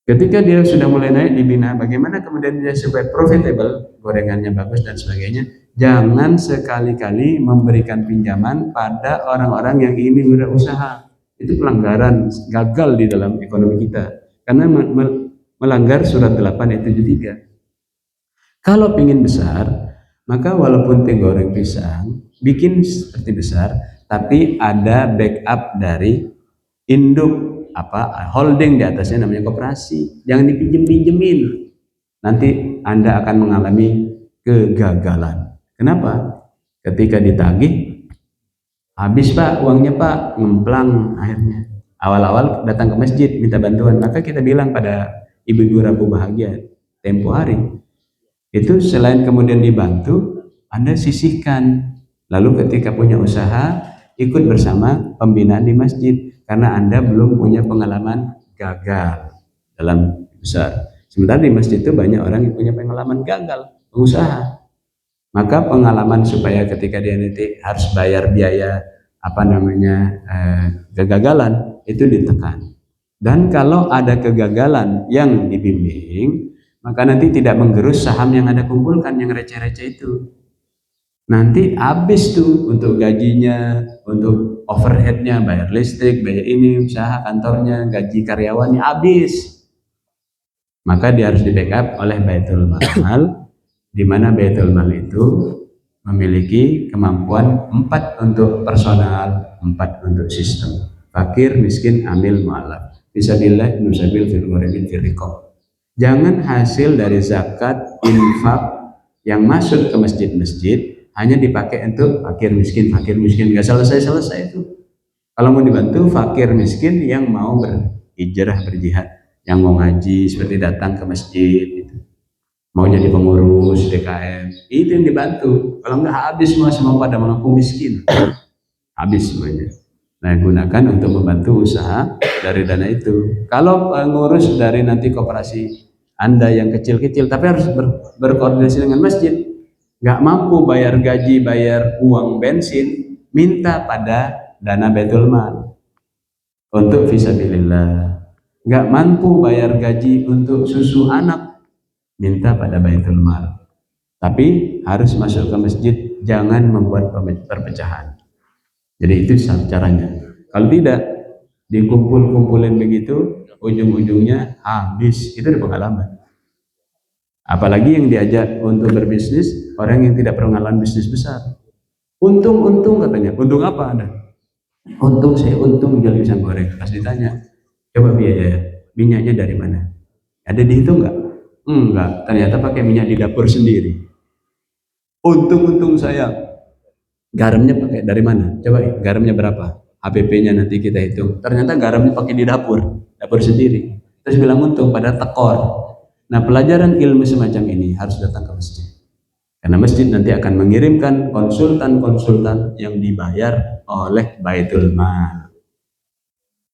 Ketika dia sudah mulai naik dibina, bagaimana kemudian dia supaya profitable, gorengannya bagus dan sebagainya. Jangan sekali-kali memberikan pinjaman pada orang-orang yang ingin berusaha. Itu pelanggaran, gagal di dalam ekonomi kita. Karena melanggar surat 8 ayat 73. Kalau ingin besar, maka walaupun teh goreng pisang, bikin seperti besar, tapi ada backup dari induk holding di atasnya, namanya koperasi. Jangan dipinjem-pinjemin, nanti Anda akan mengalami kegagalan. Kenapa? Ketika ditagih, habis Pak uangnya Pak, ngemplang akhirnya. Awal-awal datang ke masjid minta bantuan, maka kita bilang pada ibu-ibu Rabu Bahagia tempo hari, itu selain kemudian dibantu, Anda sisihkan. Lalu ketika punya usaha, ikut bersama pembinaan di masjid. Karena Anda belum punya pengalaman gagal dalam besar. Sementara di masjid itu banyak orang yang punya pengalaman gagal, pengusaha. Maka pengalaman supaya ketika dia nanti harus bayar biaya kegagalan, itu ditekan. Dan kalau ada kegagalan yang dibimbing, maka nanti tidak menggerus saham yang Anda kumpulkan, yang receh-receh itu. Nanti habis tuh untuk gajinya, untuk overheadnya, bayar listrik, bayar ini, usaha kantornya, gaji karyawannya habis. Maka dia harus di backup oleh Baitul Mal, di mana Baitul Mal itu memiliki kemampuan 4 untuk personal, 4 untuk sistem. Fakir, miskin, amil, mu'alaf. Fisabilillah, nusabil, fil ghuribin, fil riqab. Jangan hasil dari zakat, infak yang masuk ke masjid-masjid hanya dipakai untuk fakir miskin, nggak selesai itu. Kalau mau dibantu fakir miskin yang mau berhijrah, berjihad, yang mau ngaji seperti datang ke masjid, gitu. Mau jadi pengurus DKM, itu yang dibantu. Kalau nggak habis semua pada mengaku miskin, habis semuanya. Nah, gunakan untuk membantu usaha dari dana itu. Kalau pengurus dari nanti koperasi Anda yang kecil-kecil, tapi harus berkoordinasi dengan masjid. Nggak mampu bayar gaji, bayar uang bensin, minta pada dana Baitul Mal untuk fisabilillah. Nggak mampu bayar gaji untuk susu anak, minta pada Baitul Mal. Tapi harus masuk ke masjid, jangan membuat perpecahan. Jadi itu caranya. Kalau tidak, dikumpul-kumpulin begitu, ujung-ujungnya habis. Itu ada pengalaman. Apalagi yang diajak untuk berbisnis, orang yang tidak pernah pengalaman bisnis besar. Untung katanya. Untung apa Anda? Untung saya untung jual pisang goreng. Pas ditanya, coba biaya minyaknya dari mana? Ada dihitung nggak? Enggak. Ternyata pakai minyak di dapur sendiri. Untung saya. Garamnya pakai dari mana? Coba garamnya berapa? HPP-nya nanti kita hitung. Ternyata garamnya pakai di dapur sendiri. Terus bilang untung, pada tekor. Nah, pelajaran ilmu semacam ini harus datang ke masjid. Karena masjid nanti akan mengirimkan konsultan-konsultan yang dibayar oleh Baitul Mal.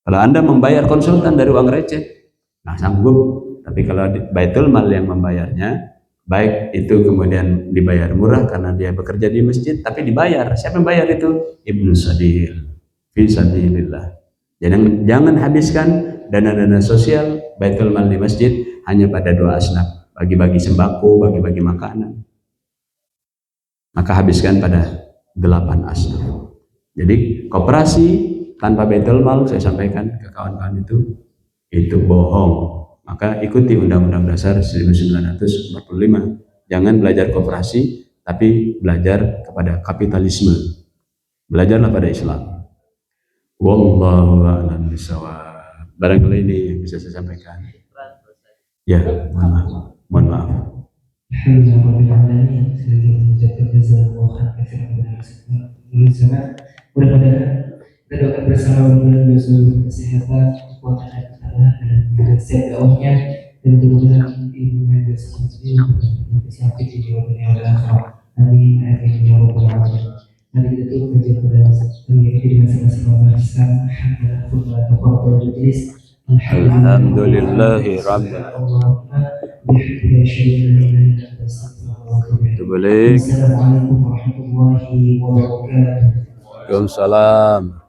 Kalau Anda membayar konsultan dari uang receh, nggak sanggup. Tapi kalau Baitul Mal yang membayarnya, baik itu kemudian dibayar murah karena dia bekerja di masjid, tapi dibayar. Siapa yang bayar itu? Ibnu Sabil. Fisabilillah. Jangan habiskan dana-dana sosial Baitul Mal di masjid hanya pada 2 asnaf, bagi-bagi sembako, bagi-bagi makanan. Maka habiskan pada 8 asnaf. Jadi koperasi tanpa Baitul Mal, saya sampaikan ke kawan-kawan itu bohong. Maka ikuti Undang-Undang Dasar 1945. Jangan belajar koperasi, tapi belajar kepada kapitalisme. Belajarlah pada Islam. Wallahu a'lam bishawab. Barangkali ini yang bisa saya sampaikan. Ya, mohon maaf. Alhamdulillah, saya mengucapkan jazakallahu khairan mudah-mudahan kita doakan bersama beliau seluruh kesehatan, kekuatan dan ketabahan dan sehat dakwahnya, dan mudah-mudahan ilmu yang bersama ini sampai di dunia akhirat. Amin. Amin ya rabbal alamin. Mari kita tutup kajian pada mengikuti dengan sama-sama membacakan alhamdulillah thumma kafaratul majlis. Alhamdulillahi rabbil alamin. Assalamualaikum warahmatullahi wabarakatuh. Waalaikumsalam.